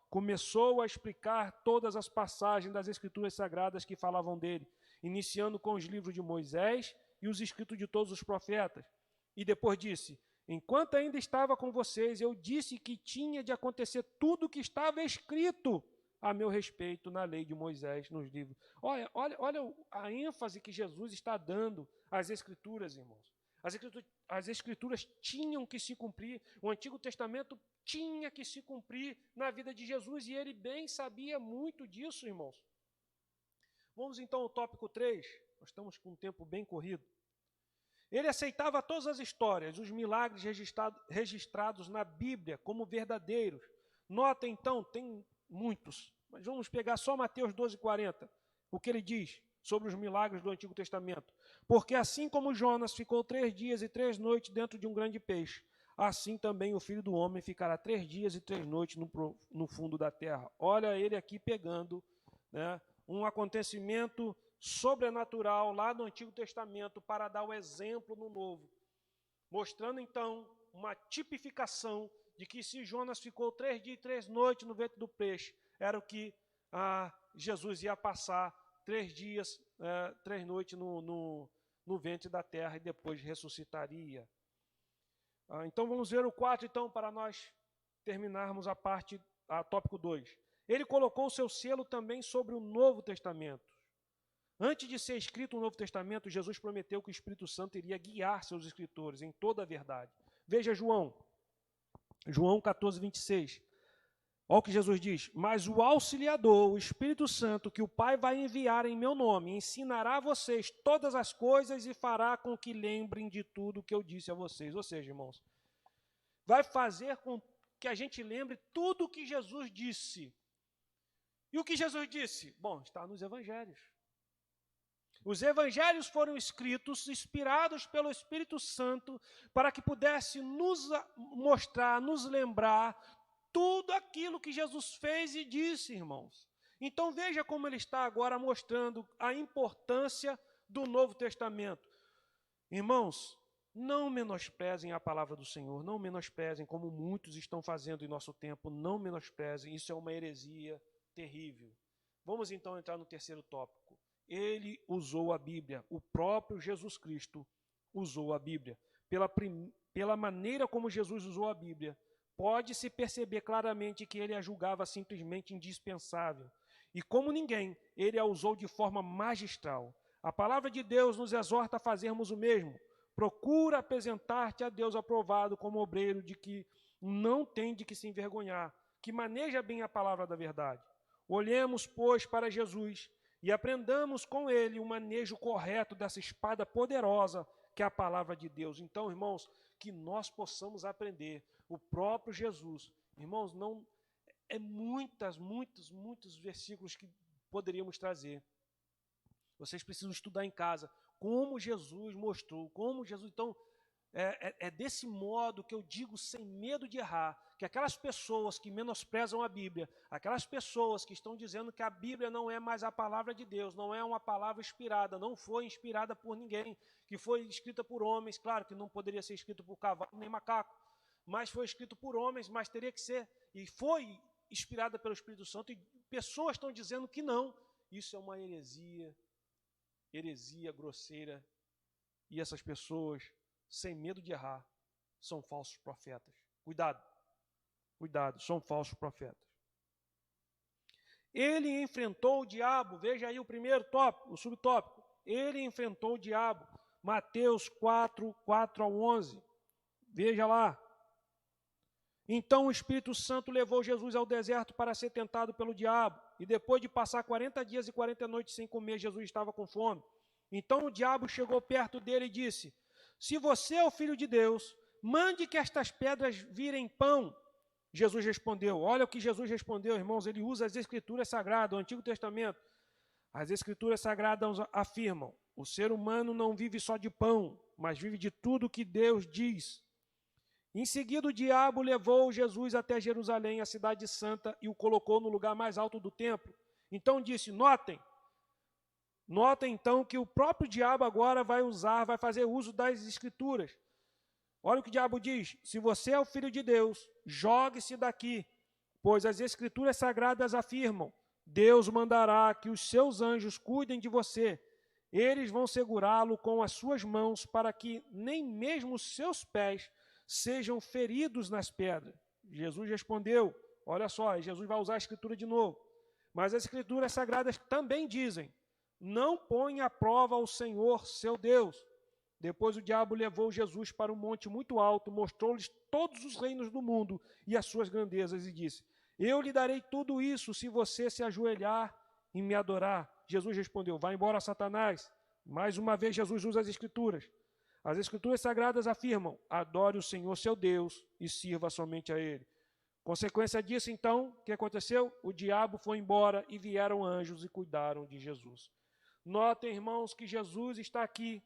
começou a explicar todas as passagens das Escrituras Sagradas que falavam dele, iniciando com os livros de Moisés e os escritos de todos os profetas. E depois disse: enquanto ainda estava com vocês, eu disse que tinha de acontecer tudo o que estava escrito a meu respeito na lei de Moisés, nos livros. Olha a ênfase que Jesus está dando às Escrituras, irmãos. As Escrituras tinham que se cumprir, o Antigo Testamento tinha que se cumprir na vida de Jesus, e ele bem sabia muito disso, irmãos. Vamos então ao tópico 3, nós estamos com um tempo bem corrido. Ele aceitava todas as histórias, os milagres registrados na Bíblia como verdadeiros. Nota então, tem muitos, mas vamos pegar só Mateus 12:40, o que ele diz sobre os milagres do Antigo Testamento. Porque assim como Jonas ficou 3 dias e 3 noites dentro de um grande peixe, assim também o Filho do Homem ficará 3 dias e 3 noites no fundo da terra. Olha ele aqui pegando, né, um acontecimento sobrenatural lá no Antigo Testamento para dar o exemplo no Novo, mostrando então uma tipificação de que se Jonas ficou 3 dias e 3 noites no ventre do peixe, era o que Jesus ia passar 3 dias, 3 noites no ventre da terra e depois ressuscitaria. Então vamos ver o 4, então, para nós terminarmos a tópico 2. Ele colocou o seu selo também sobre o Novo Testamento. Antes de ser escrito o Novo Testamento, Jesus prometeu que o Espírito Santo iria guiar seus escritores em toda a verdade. Veja João 14:26. Olha o que Jesus diz: mas o Auxiliador, o Espírito Santo, que o Pai vai enviar em meu nome, ensinará a vocês todas as coisas e fará com que lembrem de tudo o que eu disse a vocês. Ou seja, irmãos, vai fazer com que a gente lembre tudo o que Jesus disse. E o que Jesus disse? Bom, está nos Evangelhos. Os Evangelhos foram escritos, inspirados pelo Espírito Santo, para que pudesse nos mostrar, nos lembrar tudo aquilo que Jesus fez e disse, irmãos. Então veja como ele está agora mostrando a importância do Novo Testamento. Irmãos, não menosprezem a palavra do Senhor, não menosprezem como muitos estão fazendo em nosso tempo, não menosprezem, isso é uma heresia terrível. Vamos então entrar no terceiro tópico. Ele usou a Bíblia, o próprio Jesus Cristo usou a Bíblia. Pela maneira como Jesus usou a Bíblia, pode-se perceber claramente que ele a julgava simplesmente indispensável. E como ninguém, ele a usou de forma magistral. A palavra de Deus nos exorta a fazermos o mesmo. Procura apresentar-te a Deus aprovado como obreiro de que não tem de que se envergonhar, que maneja bem a palavra da verdade. Olhemos, pois, para Jesus e aprendamos com ele o manejo correto dessa espada poderosa que é a palavra de Deus. Então, irmãos, que nós possamos aprender o próprio Jesus. Irmãos, não é muitos versículos que poderíamos trazer. Vocês precisam estudar em casa como Jesus mostrou, como Jesus... Então, é desse modo que eu digo sem medo de errar, que aquelas pessoas que menosprezam a Bíblia, aquelas pessoas que estão dizendo que a Bíblia não é mais a palavra de Deus, não é uma palavra inspirada, não foi inspirada por ninguém, que foi escrita por homens, claro que não poderia ser escrito por cavalo nem macaco, mas foi escrito por homens, mas teria que ser, e foi inspirada pelo Espírito Santo, e pessoas estão dizendo que não. Isso é uma heresia grosseira, e essas pessoas, sem medo de errar, são falsos profetas. Cuidado, são falsos profetas. Ele enfrentou o diabo, veja aí o primeiro tópico, o subtópico. Ele enfrentou o diabo, Mateus 4:4-11. Veja lá. Então o Espírito Santo levou Jesus ao deserto para ser tentado pelo diabo. E depois de passar 40 dias e 40 noites sem comer, Jesus estava com fome. Então o diabo chegou perto dele e disse: se você é o Filho de Deus, mande que estas pedras virem pão. Jesus respondeu, olha o que Jesus respondeu, irmãos, ele usa as Escrituras Sagradas, o Antigo Testamento. As Escrituras Sagradas afirmam, o ser humano não vive só de pão, mas vive de tudo que Deus diz. Em seguida, o diabo levou Jesus até Jerusalém, a cidade santa, e o colocou no lugar mais alto do templo. Então disse, notem, Nota então que o próprio diabo agora vai fazer uso das escrituras. Olha o que o diabo diz: se você é o filho de Deus, jogue-se daqui, pois as escrituras sagradas afirmam: Deus mandará que os seus anjos cuidem de você. Eles vão segurá-lo com as suas mãos para que nem mesmo os seus pés sejam feridos nas pedras. Jesus respondeu, olha só, Jesus vai usar a escritura de novo. Mas as escrituras sagradas também dizem: não ponha à prova o Senhor, seu Deus. Depois o diabo levou Jesus para um monte muito alto, mostrou-lhes todos os reinos do mundo e as suas grandezas e disse: eu lhe darei tudo isso se você se ajoelhar e me adorar. Jesus respondeu: vai embora, Satanás. Mais uma vez Jesus usa as escrituras. As escrituras sagradas afirmam: adore o Senhor, seu Deus, e sirva somente a Ele. Consequência disso, então, o que aconteceu? O diabo foi embora e vieram anjos e cuidaram de Jesus. Notem, irmãos, que Jesus está aqui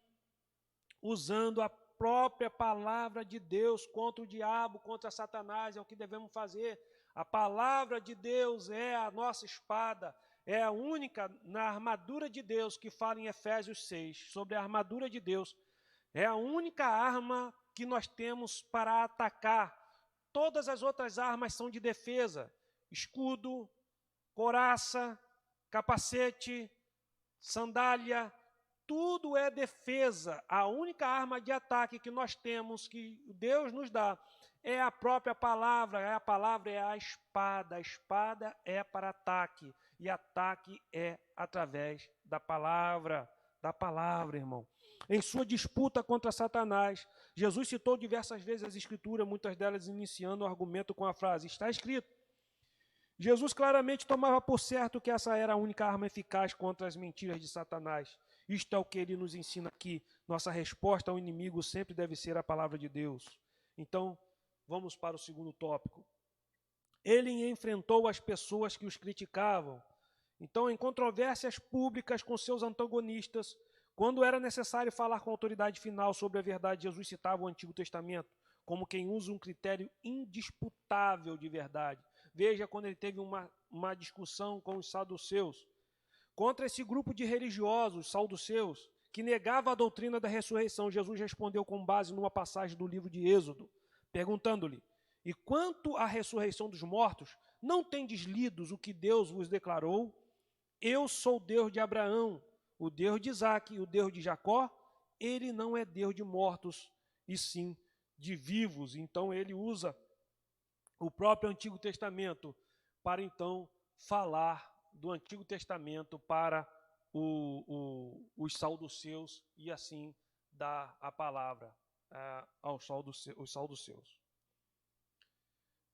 usando a própria palavra de Deus contra o diabo, contra Satanás. É o que devemos fazer. A palavra de Deus é a nossa espada, é a única na armadura de Deus que fala em Efésios 6, sobre a armadura de Deus. É a única arma que nós temos para atacar. Todas as outras armas são de defesa: escudo, couraça, capacete, sandália, tudo é defesa. A única arma de ataque que nós temos, que Deus nos dá, é a própria palavra. A palavra é a espada. A espada é para ataque. E ataque é através da palavra. Da palavra, irmão. Em sua disputa contra Satanás, Jesus citou diversas vezes as escrituras, muitas delas iniciando o argumento com a frase: está escrito. Jesus claramente tomava por certo que essa era a única arma eficaz contra as mentiras de Satanás. Isto é o que ele nos ensina aqui. Nossa resposta ao inimigo sempre deve ser a palavra de Deus. Então, vamos para o segundo tópico. Ele enfrentou as pessoas que os criticavam. Então, em controvérsias públicas com seus antagonistas, quando era necessário falar com a autoridade final sobre a verdade, Jesus citava o Antigo Testamento como quem usa um critério indisputável de verdade. Veja quando ele teve uma discussão com os saduceus. Contra esse grupo de religiosos, saduceus, que negava a doutrina da ressurreição, Jesus respondeu com base numa passagem do livro de Êxodo, perguntando-lhe: e quanto à ressurreição dos mortos, não tendes lidos o que Deus vos declarou? Eu sou o Deus de Abraão, o Deus de Isaque e o Deus de Jacó. Ele não é Deus de mortos, e sim de vivos. Então ele usa o próprio Antigo Testamento para então falar do Antigo Testamento para os saduceus e assim dar a palavra aos saduceus.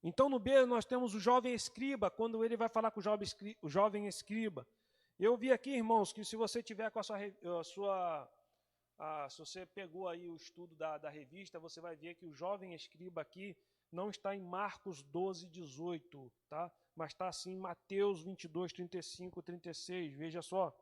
Então no B nós temos o jovem escriba, quando ele vai falar com o jovem escriba. Eu vi aqui, irmãos, que se você tiver com se você pegou aí o estudo da revista, você vai ver que o jovem escriba aqui não está em Marcos 12, 18, tá? Mas está assim em Mateus 22, 35, 36. Veja só,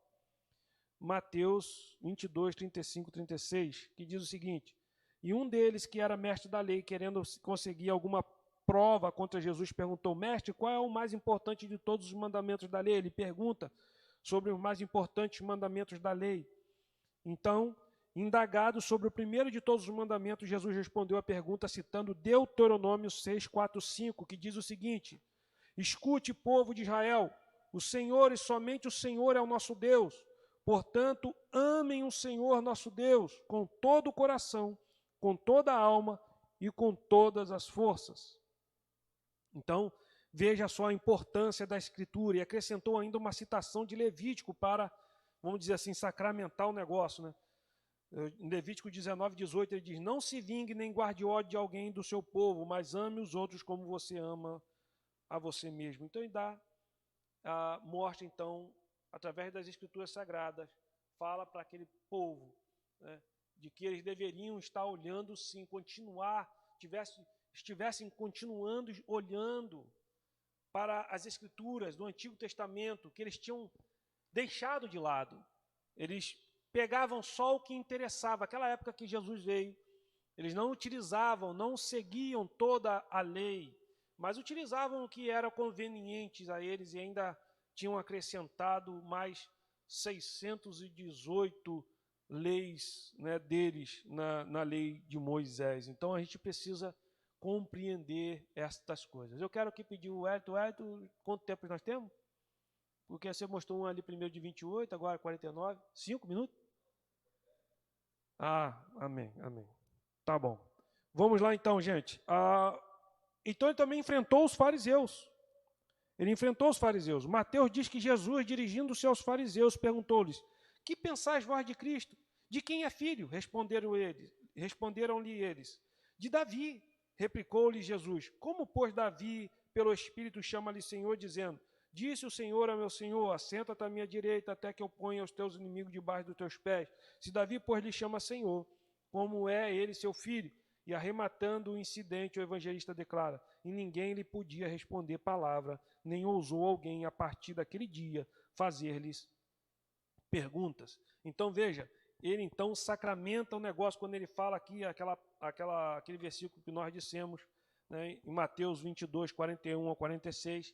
Mateus 22, 35, 36, que diz o seguinte: e um deles, que era mestre da lei, querendo conseguir alguma prova contra Jesus, perguntou: mestre, qual é o mais importante de todos os mandamentos da lei? Ele pergunta sobre os mais importantes mandamentos da lei. Então, indagado sobre o primeiro de todos os mandamentos, Jesus respondeu a pergunta citando Deuteronômio 6, 4, 5, que diz o seguinte: escute, povo de Israel, o Senhor e somente o Senhor é o nosso Deus. Portanto, amem o Senhor nosso Deus com todo o coração, com toda a alma e com todas as forças. Então, veja só a importância da Escritura, e acrescentou ainda uma citação de Levítico para, vamos dizer assim, sacramentar o negócio, né? Em Levítico 19, 18, ele diz: não se vingue nem guarde ódio de alguém do seu povo, mas ame os outros como você ama a você mesmo. Então ele mostra, então, através das Escrituras Sagradas, fala para aquele povo, né, de que eles deveriam estar olhando sim, estivessem continuando olhando para as Escrituras do Antigo Testamento, que eles tinham deixado de lado. Eles pegavam só o que interessava. Aquela época que Jesus veio, eles não utilizavam, não seguiam toda a lei, mas utilizavam o que era conveniente a eles e ainda tinham acrescentado mais 618 leis, né, deles na lei de Moisés. Então a gente precisa compreender estas coisas. Eu quero aqui pedir o Hélio, quanto tempo nós temos? Porque você mostrou um ali primeiro de 28, agora 49, 5 minutos? Amém. Tá bom. Vamos lá então, gente. Então ele também enfrentou os fariseus. Mateus diz que Jesus, dirigindo-se aos fariseus, perguntou-lhes: que pensais vós de Cristo? De quem é filho? Responderam-lhe eles: de Davi. Replicou-lhe Jesus: como, pois, Davi, pelo Espírito, chama-lhe Senhor, dizendo: disse o Senhor a meu Senhor: assenta-te à minha direita, até que eu ponha os teus inimigos debaixo dos teus pés. Se Davi, pois, lhe chama Senhor, como é ele seu filho? E arrematando o incidente, o evangelista declara: e ninguém lhe podia responder palavra, nem ousou alguém, a partir daquele dia, fazer-lhes perguntas. Então, veja, ele então sacramenta o negócio quando ele fala aqui, aquele versículo que nós dissemos, né, em Mateus 22, 41 a 46,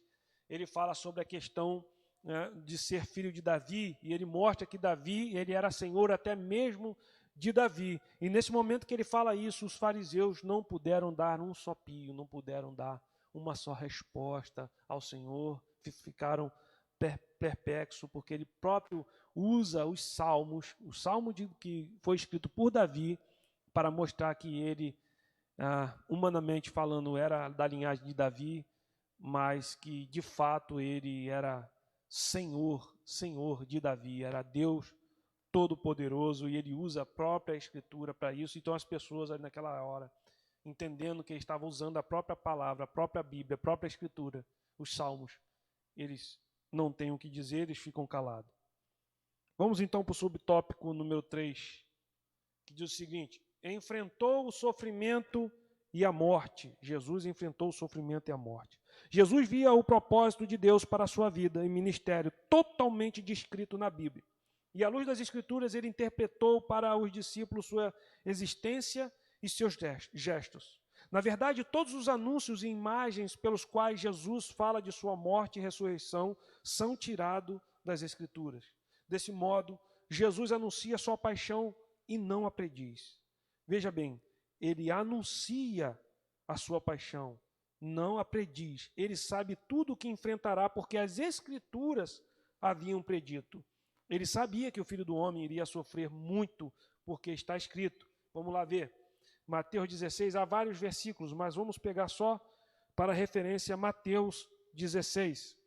ele fala sobre a questão, né, de ser filho de Davi, e ele mostra que Davi, ele era senhor até mesmo de Davi. E nesse momento que ele fala isso, os fariseus não puderam dar um só pio, não puderam dar uma só resposta ao Senhor, ficaram perplexos, porque ele próprio usa os salmos, o salmo que foi escrito por Davi, para mostrar que ele, humanamente falando, era da linhagem de Davi, mas que de fato ele era Senhor de Davi, era Deus Todo-Poderoso, e ele usa a própria Escritura para isso. Então as pessoas ali naquela hora, entendendo que ele estava usando a própria palavra, a própria Bíblia, a própria Escritura, os salmos, eles não têm o que dizer, eles ficam calados. Vamos então para o subtópico número 3, que diz o seguinte: enfrentou o sofrimento e a morte. Jesus enfrentou o sofrimento e a morte. Jesus via o propósito de Deus para a sua vida e ministério totalmente descrito na Bíblia. E à luz das Escrituras, ele interpretou para os discípulos sua existência e seus gestos. Na verdade, todos os anúncios e imagens pelos quais Jesus fala de sua morte e ressurreição são tirados das Escrituras. Desse modo, Jesus anuncia sua paixão e não a prediz. Veja bem, ele anuncia a sua paixão, não a prediz. Ele sabe tudo o que enfrentará, porque as Escrituras haviam predito. Ele sabia que o Filho do Homem iria sofrer muito, porque está escrito. Vamos lá ver. Mateus 16, há vários versículos, mas vamos pegar só para referência Mateus 16.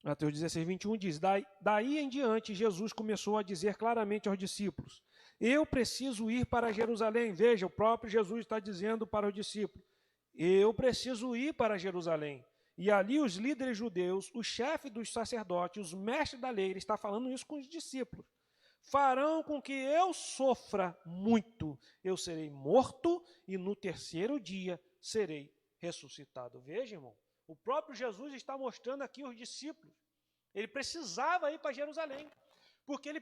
Mateus 16, 21 diz: daí em diante Jesus começou a dizer claramente aos discípulos: eu preciso ir para Jerusalém. Veja, o próprio Jesus está dizendo para os discípulos: eu preciso ir para Jerusalém. E ali os líderes judeus, o chefe dos sacerdotes, os mestres da lei, ele está falando isso com os discípulos, farão com que eu sofra muito. Eu serei morto e no terceiro dia serei ressuscitado. Veja, irmão, o próprio Jesus está mostrando aqui aos discípulos. Ele precisava ir para Jerusalém, porque ele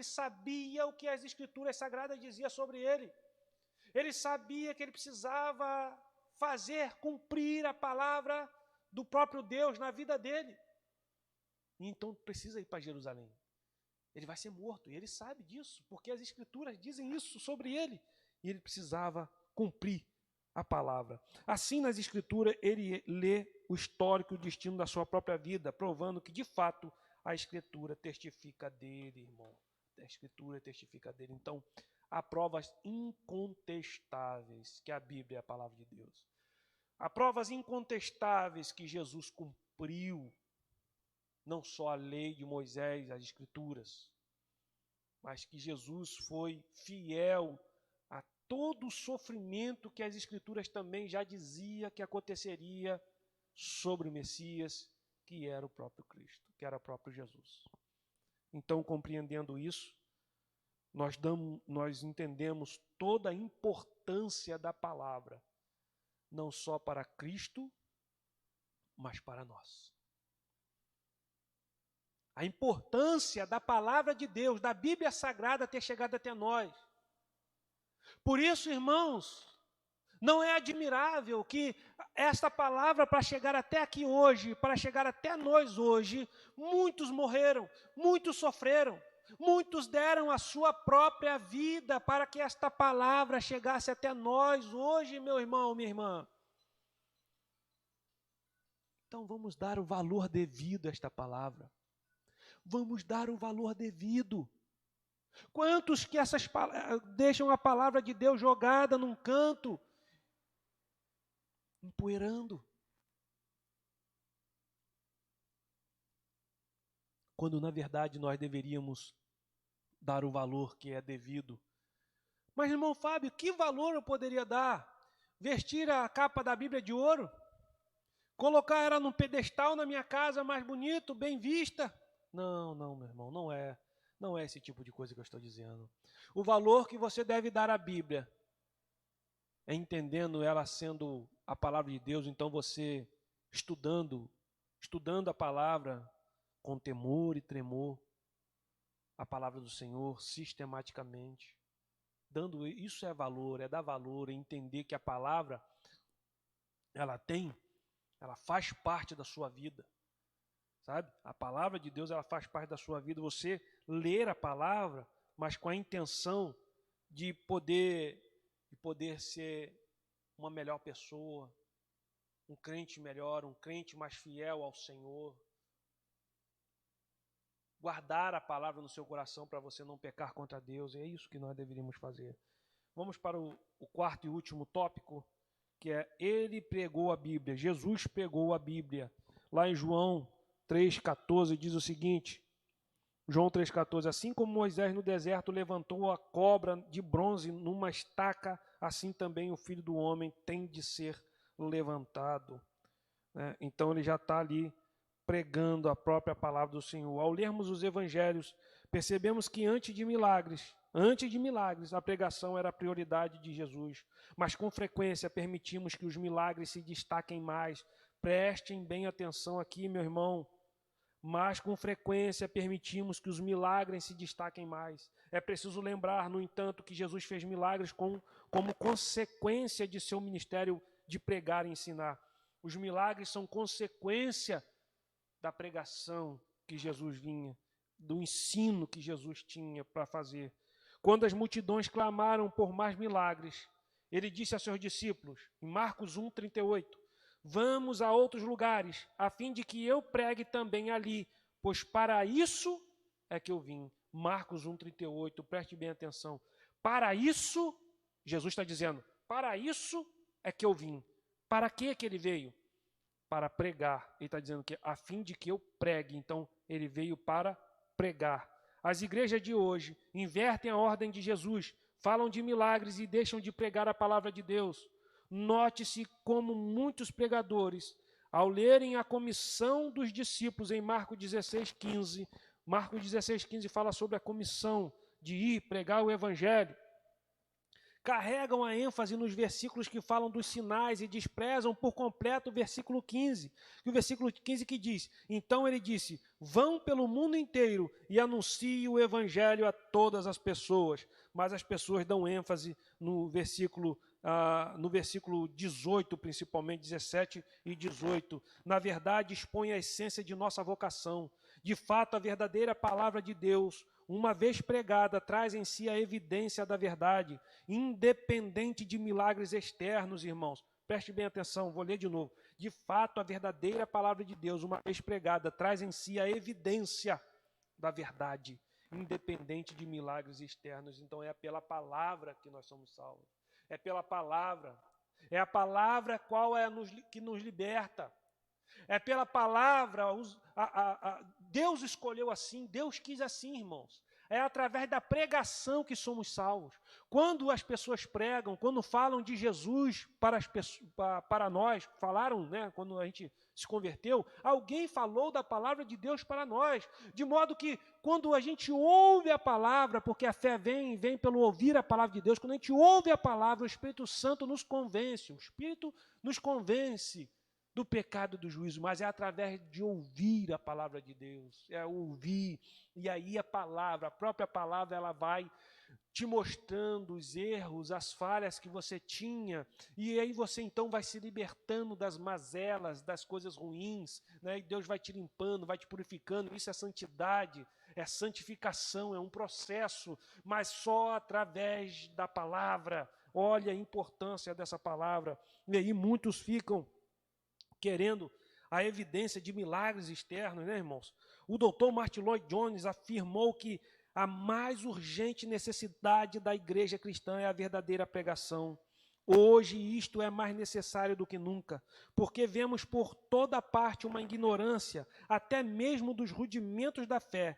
sabia o que as Escrituras Sagradas diziam sobre ele. Ele sabia que ele precisava cumprir a palavra do próprio Deus na vida dele. Então precisa ir para Jerusalém. Ele vai ser morto, e ele sabe disso, porque as Escrituras dizem isso sobre ele. E ele precisava cumprir a palavra. Assim, nas Escrituras, ele lê o histórico e o destino da sua própria vida, provando que, de fato, a Escritura testifica dele, irmão. A Escritura testifica dele. Então, há provas incontestáveis que a Bíblia é a palavra de Deus. Há provas incontestáveis que Jesus cumpriu, não só a lei de Moisés, as Escrituras, mas que Jesus foi fiel a todo o sofrimento que as Escrituras também já dizia que aconteceria sobre o Messias, que era o próprio Cristo, que era o próprio Jesus. Então, compreendendo isso, nós entendemos toda a importância da palavra, não só para Cristo, mas para nós. A importância da palavra de Deus, da Bíblia Sagrada ter chegado até nós. Por isso, irmãos, Não é admirável que esta palavra, para chegar até aqui hoje, para chegar até nós hoje, muitos morreram, muitos sofreram, muitos deram a sua própria vida para que esta palavra chegasse até nós hoje, meu irmão, minha irmã. Então vamos dar o valor devido a esta palavra. Vamos dar o valor devido. Quantos que deixam a palavra de Deus jogada num canto, empoeirando? Quando na verdade nós deveríamos dar o valor que é devido. Mas, irmão Fábio, que valor eu poderia dar? Vestir a capa da Bíblia de ouro? Colocar ela num pedestal na minha casa mais bonito, bem vista? Não, meu irmão, não é. Não é esse tipo de coisa que eu estou dizendo. O valor que você deve dar à Bíblia é entendendo ela sendo a palavra de Deus, então você estudando a palavra com temor e tremor, a palavra do Senhor sistematicamente. Isso é valor, é dar valor, é entender que a palavra, ela faz parte da sua vida, sabe? A palavra de Deus, ela faz parte da sua vida. Você ler a palavra, mas com a intenção de poder ser uma melhor pessoa, um crente melhor, um crente mais fiel ao Senhor. Guardar a palavra no seu coração para você não pecar contra Deus, é isso que nós deveríamos fazer. Vamos para o quarto e último tópico, que é ele pregou a Bíblia, Jesus pregou a Bíblia. Lá em João 3,14 diz o seguinte, João 3,14, assim como Moisés no deserto levantou a cobra de bronze numa estaca, assim também o Filho do Homem tem de ser levantado. Então ele já está ali pregando a própria palavra do Senhor. Ao lermos os evangelhos, percebemos que antes de milagres, a pregação era a prioridade de Jesus. Mas com frequência permitimos que os milagres se destaquem mais. Prestem bem atenção aqui, meu irmão. Mas com frequência permitimos que os milagres se destaquem mais. É preciso lembrar, no entanto, que Jesus fez milagres como consequência de seu ministério de pregar e ensinar. Os milagres são consequência da pregação que Jesus vinha, do ensino que Jesus tinha para fazer. Quando as multidões clamaram por mais milagres, ele disse a seus discípulos, em Marcos 1,38, vamos a outros lugares, a fim de que eu pregue também ali, pois para isso é que eu vim. Marcos 1,38, preste bem atenção. Para isso, Jesus está dizendo, para isso é que eu vim. Para que ele veio? Para pregar. Ele está dizendo que a fim de que eu pregue. Então, ele veio para pregar. As igrejas de hoje invertem a ordem de Jesus, falam de milagres e deixam de pregar a palavra de Deus. Note-se como muitos pregadores, ao lerem a comissão dos discípulos em Marcos 16,15, Marcos 16,15 fala sobre a comissão de ir pregar o evangelho, carregam a ênfase nos versículos que falam dos sinais e desprezam por completo o versículo 15. O versículo 15 que diz, então ele disse, vão pelo mundo inteiro e anunciem o evangelho a todas as pessoas. Mas as pessoas dão ênfase no versículo 18, principalmente 17 e 18. Na verdade, expõe a essência de nossa vocação. De fato, a verdadeira palavra de Deus, uma vez pregada, traz em si a evidência da verdade, independente de milagres externos, irmãos. Preste bem atenção, vou ler de novo. De fato, a verdadeira palavra de Deus, uma vez pregada, traz em si a evidência da verdade, independente de milagres externos. Então, é pela palavra que nós somos salvos. É pela palavra. É a palavra que nos liberta. É pela palavra, Deus escolheu assim, Deus quis assim, irmãos. É através da pregação que somos salvos. Quando as pessoas pregam, quando falam de Jesus para nós, falaram, né, quando a gente se converteu, alguém falou da palavra de Deus para nós. De modo que quando a gente ouve a palavra, porque a fé vem pelo ouvir a palavra de Deus, quando a gente ouve a palavra, o Espírito Santo nos convence, o Espírito nos convence do pecado e do juízo, mas é através de ouvir a palavra de Deus, é ouvir, e aí a própria palavra, ela vai te mostrando os erros, as falhas que você tinha, e aí você então vai se libertando das mazelas, das coisas ruins, né? E Deus vai te limpando, vai te purificando. Isso é santidade, é santificação, é um processo, mas só através da palavra. Olha a importância dessa palavra. E aí muitos ficam querendo a evidência de milagres externos, né, irmãos? O doutor Martin Lloyd Jones afirmou que a mais urgente necessidade da igreja cristã é a verdadeira pregação. Hoje isto é mais necessário do que nunca, porque vemos por toda parte uma ignorância, até mesmo dos rudimentos da fé.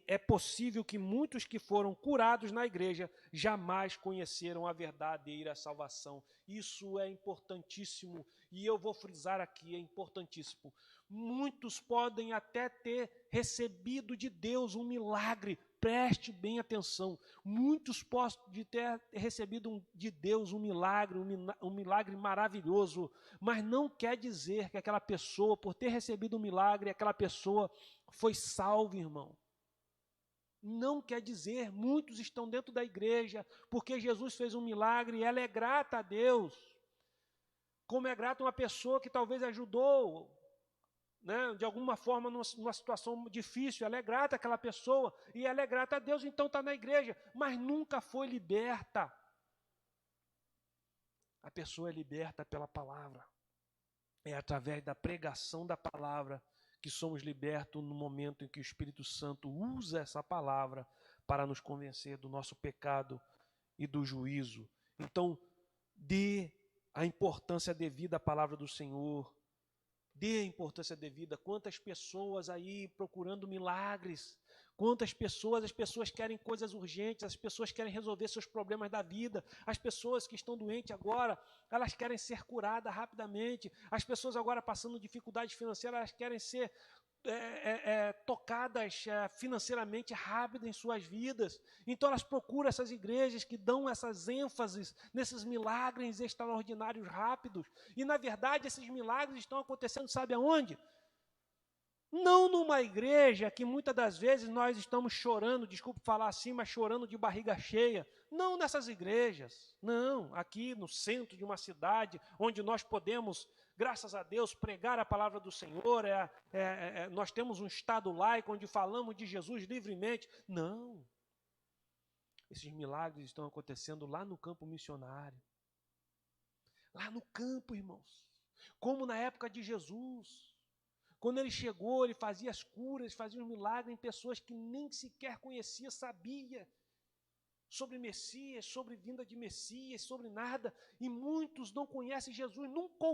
É possível que muitos que foram curados na igreja jamais conheceram a verdadeira salvação. Isso é importantíssimo, e eu vou frisar aqui, é importantíssimo. Muitos podem até ter recebido de Deus um milagre, preste bem atenção. Muitos podem ter recebido de Deus um milagre maravilhoso, mas não quer dizer que aquela pessoa, por ter recebido um milagre, aquela pessoa foi salva, irmão. Não quer dizer, muitos estão dentro da igreja, porque Jesus fez um milagre e ela é grata a Deus. Como é grata uma pessoa que talvez ajudou, né, de alguma forma, numa situação difícil, ela é grata àquela pessoa, e ela é grata a Deus, então está na igreja, mas nunca foi liberta. A pessoa é liberta pela palavra. É através da pregação da palavra que somos libertos no momento em que o Espírito Santo usa essa palavra para nos convencer do nosso pecado e do juízo. Então, dê a importância devida à palavra do Senhor. Dê a importância devida. Quantas pessoas aí procurando milagres, quantas pessoas, as pessoas querem coisas urgentes, as pessoas querem resolver seus problemas da vida, as pessoas que estão doentes agora, elas querem ser curadas rapidamente, as pessoas agora passando dificuldades financeiras, elas querem ser tocadas financeiramente rápido em suas vidas. Então elas procuram essas igrejas que dão essas ênfases nesses milagres extraordinários rápidos. E na verdade esses milagres estão acontecendo, sabe aonde? Não numa igreja que muitas das vezes nós estamos chorando, desculpe falar assim, mas chorando de barriga cheia. Não nessas igrejas, não, aqui no centro de uma cidade, onde nós podemos, graças a Deus, pregar a palavra do Senhor, nós temos um estado laico, onde falamos de Jesus livremente. Não, esses milagres estão acontecendo lá no campo missionário, lá no campo, irmãos, como na época de Jesus. Quando ele chegou, ele fazia as curas, fazia os milagres em pessoas que nem sequer conhecia, sabia sobre Messias, sobre vinda de Messias, sobre nada. E muitos não conhecem Jesus, nunca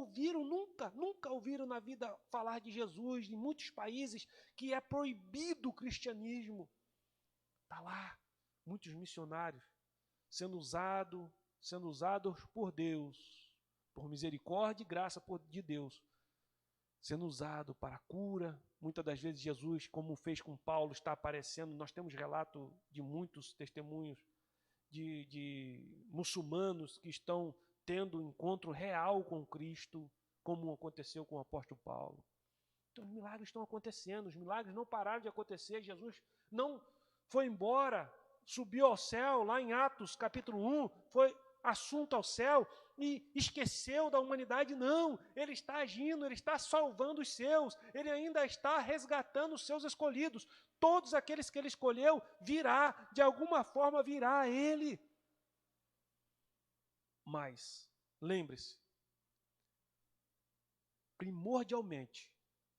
ouviram na vida falar de Jesus. Em muitos países que é proibido o cristianismo. Está lá, muitos missionários sendo usados por Deus, por misericórdia e graça de Deus, sendo usado para a cura. Muitas das vezes Jesus, como fez com Paulo, está aparecendo. Nós temos relato de muitos testemunhos de muçulmanos que estão tendo um encontro real com Cristo, como aconteceu com o apóstolo Paulo. Então os milagres estão acontecendo, os milagres não pararam de acontecer. Jesus não foi embora, subiu ao céu, lá em Atos capítulo 1, foi assunto ao céu e esqueceu da humanidade. Não, ele está agindo, ele está salvando os seus, ele ainda está resgatando os seus escolhidos. Todos aqueles que ele escolheu virá, de alguma forma virá a ele. Mas, lembre-se, primordialmente,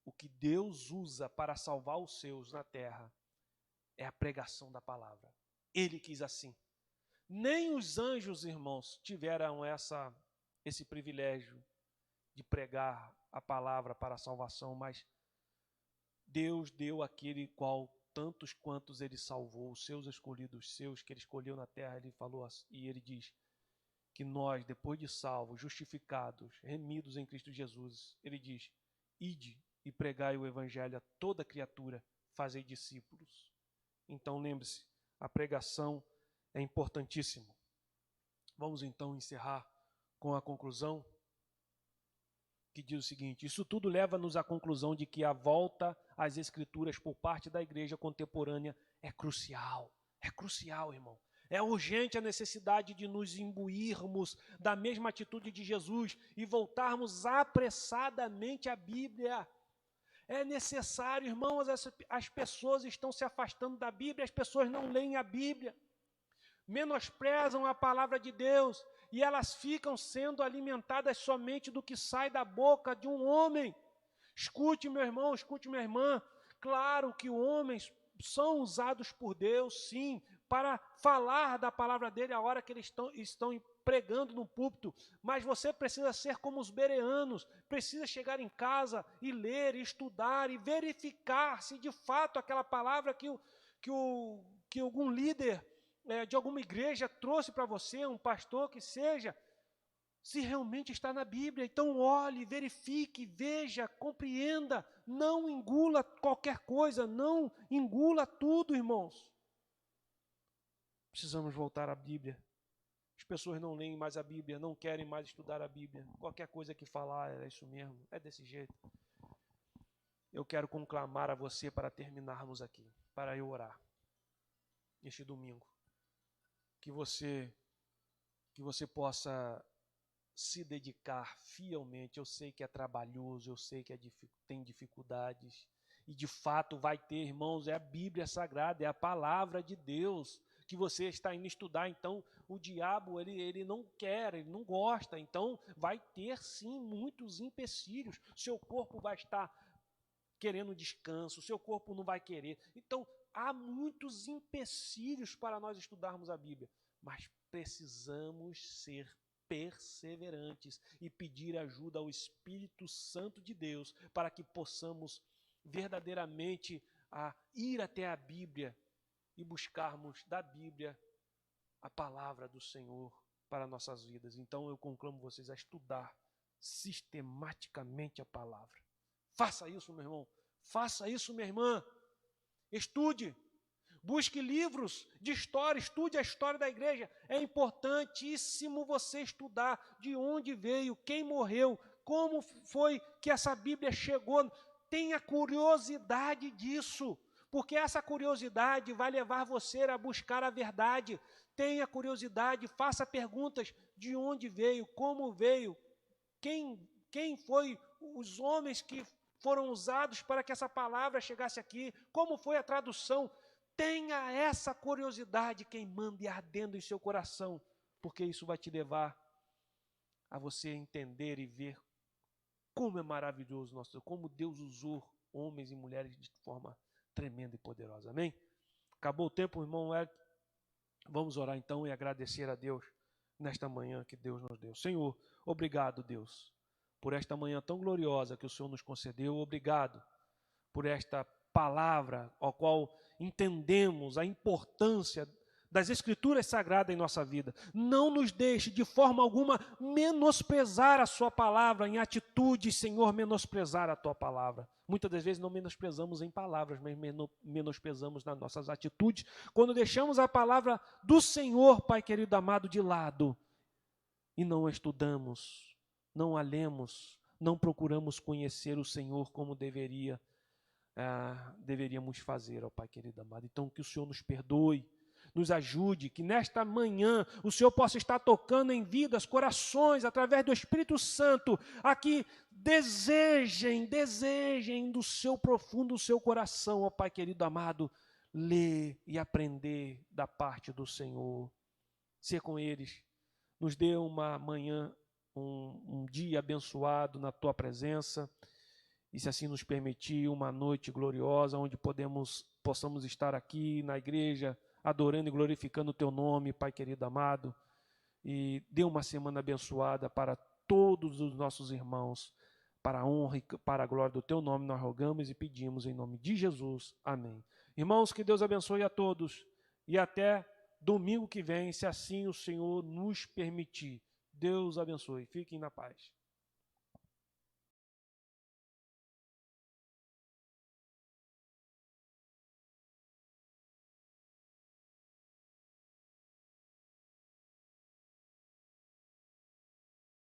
o que Deus usa para salvar os seus na terra é a pregação da palavra. Ele quis assim. Nem os anjos, irmãos, tiveram esse privilégio de pregar a palavra para a salvação, mas Deus deu àquele qual tantos quantos ele salvou, os seus escolhidos, seus que ele escolheu na terra. Ele falou assim, e ele diz que nós, depois de salvos, justificados, remidos em Cristo Jesus, ele diz: ide e pregai o evangelho a toda criatura, fazei discípulos. Então lembre-se, a pregação é importantíssimo. Vamos então encerrar com a conclusão, que diz o seguinte: isso tudo leva-nos à conclusão de que a volta às Escrituras por parte da igreja contemporânea é crucial. É crucial, irmão. É urgente a necessidade de nos imbuirmos da mesma atitude de Jesus e voltarmos apressadamente à Bíblia. É necessário, irmãos, as pessoas estão se afastando da Bíblia, as pessoas não leem a Bíblia, menosprezam a palavra de Deus e elas ficam sendo alimentadas somente do que sai da boca de um homem. Escute, meu irmão, escute, minha irmã, claro que homens são usados por Deus, sim, para falar da palavra dele a hora que eles estão pregando no púlpito, mas você precisa ser como os bereanos, precisa chegar em casa e ler, e estudar e verificar se de fato aquela palavra que algum líder de alguma igreja trouxe para você, um pastor que seja, se realmente está na Bíblia. Então olhe, verifique, veja, compreenda, não engula qualquer coisa, não engula tudo, irmãos. Precisamos voltar à Bíblia. As pessoas não leem mais a Bíblia, não querem mais estudar a Bíblia. Qualquer coisa que falar é isso mesmo, é desse jeito. Eu quero conclamar a você para terminarmos aqui, para eu orar este domingo. Que você possa se dedicar fielmente. Eu sei que é trabalhoso, eu sei que tem dificuldades, e de fato vai ter, irmãos, é a Bíblia Sagrada, é a palavra de Deus que você está indo estudar. Então o diabo ele não quer, ele não gosta, então vai ter sim muitos empecilhos, seu corpo vai estar querendo descanso, seu corpo não vai querer, então há muitos empecilhos para nós estudarmos a Bíblia, mas precisamos ser perseverantes e pedir ajuda ao Espírito Santo de Deus para que possamos verdadeiramente ir até a Bíblia e buscarmos da Bíblia a palavra do Senhor para nossas vidas. Então eu conclamo vocês a estudar sistematicamente a palavra. Faça isso, meu irmão. Faça isso, minha irmã. Estude. Busque livros de história, estude a história da igreja. É importantíssimo você estudar de onde veio, quem morreu, como foi que essa Bíblia chegou. Tenha curiosidade disso, porque essa curiosidade vai levar você a buscar a verdade. Tenha curiosidade, faça perguntas de onde veio, como veio, quem foi os homens que foram usados para que essa palavra chegasse aqui, como foi a tradução. Tenha essa curiosidade queimando e ardendo em seu coração, porque isso vai te levar a você entender e ver como é maravilhoso nosso Deus, como Deus usou homens e mulheres de forma tremenda e poderosa. Amém? Acabou o tempo, irmão Eric. Vamos orar então e agradecer a Deus nesta manhã que Deus nos deu. Senhor, obrigado, Deus, por esta manhã tão gloriosa que o Senhor nos concedeu. Obrigado por esta palavra, ao qual entendemos a importância das Escrituras Sagradas em nossa vida. Não nos deixe de forma alguma menosprezar a sua palavra em atitude, Senhor, menosprezar a tua palavra. Muitas das vezes não menosprezamos em palavras, mas menosprezamos nas nossas atitudes, quando deixamos a palavra do Senhor, Pai querido amado, de lado, e não a estudamos, não a lemos, não procuramos conhecer o Senhor como deveríamos fazer, ó Pai querido amado. Então que o Senhor nos perdoe, nos ajude, que nesta manhã o Senhor possa estar tocando em vidas, corações, através do Espírito Santo, a que desejem do seu profundo, do seu coração, ó Pai querido amado, ler e aprender da parte do Senhor. Ser com eles, nos dê uma manhã, um dia abençoado na Tua presença, e se assim nos permitir, uma noite gloriosa, onde possamos estar aqui na igreja, adorando e glorificando o Teu nome, Pai querido amado, e dê uma semana abençoada para todos os nossos irmãos, para a honra e para a glória do Teu nome, nós rogamos e pedimos em nome de Jesus. Amém. Irmãos, que Deus abençoe a todos, e até domingo que vem, se assim o Senhor nos permitir. Deus abençoe. Fiquem na paz.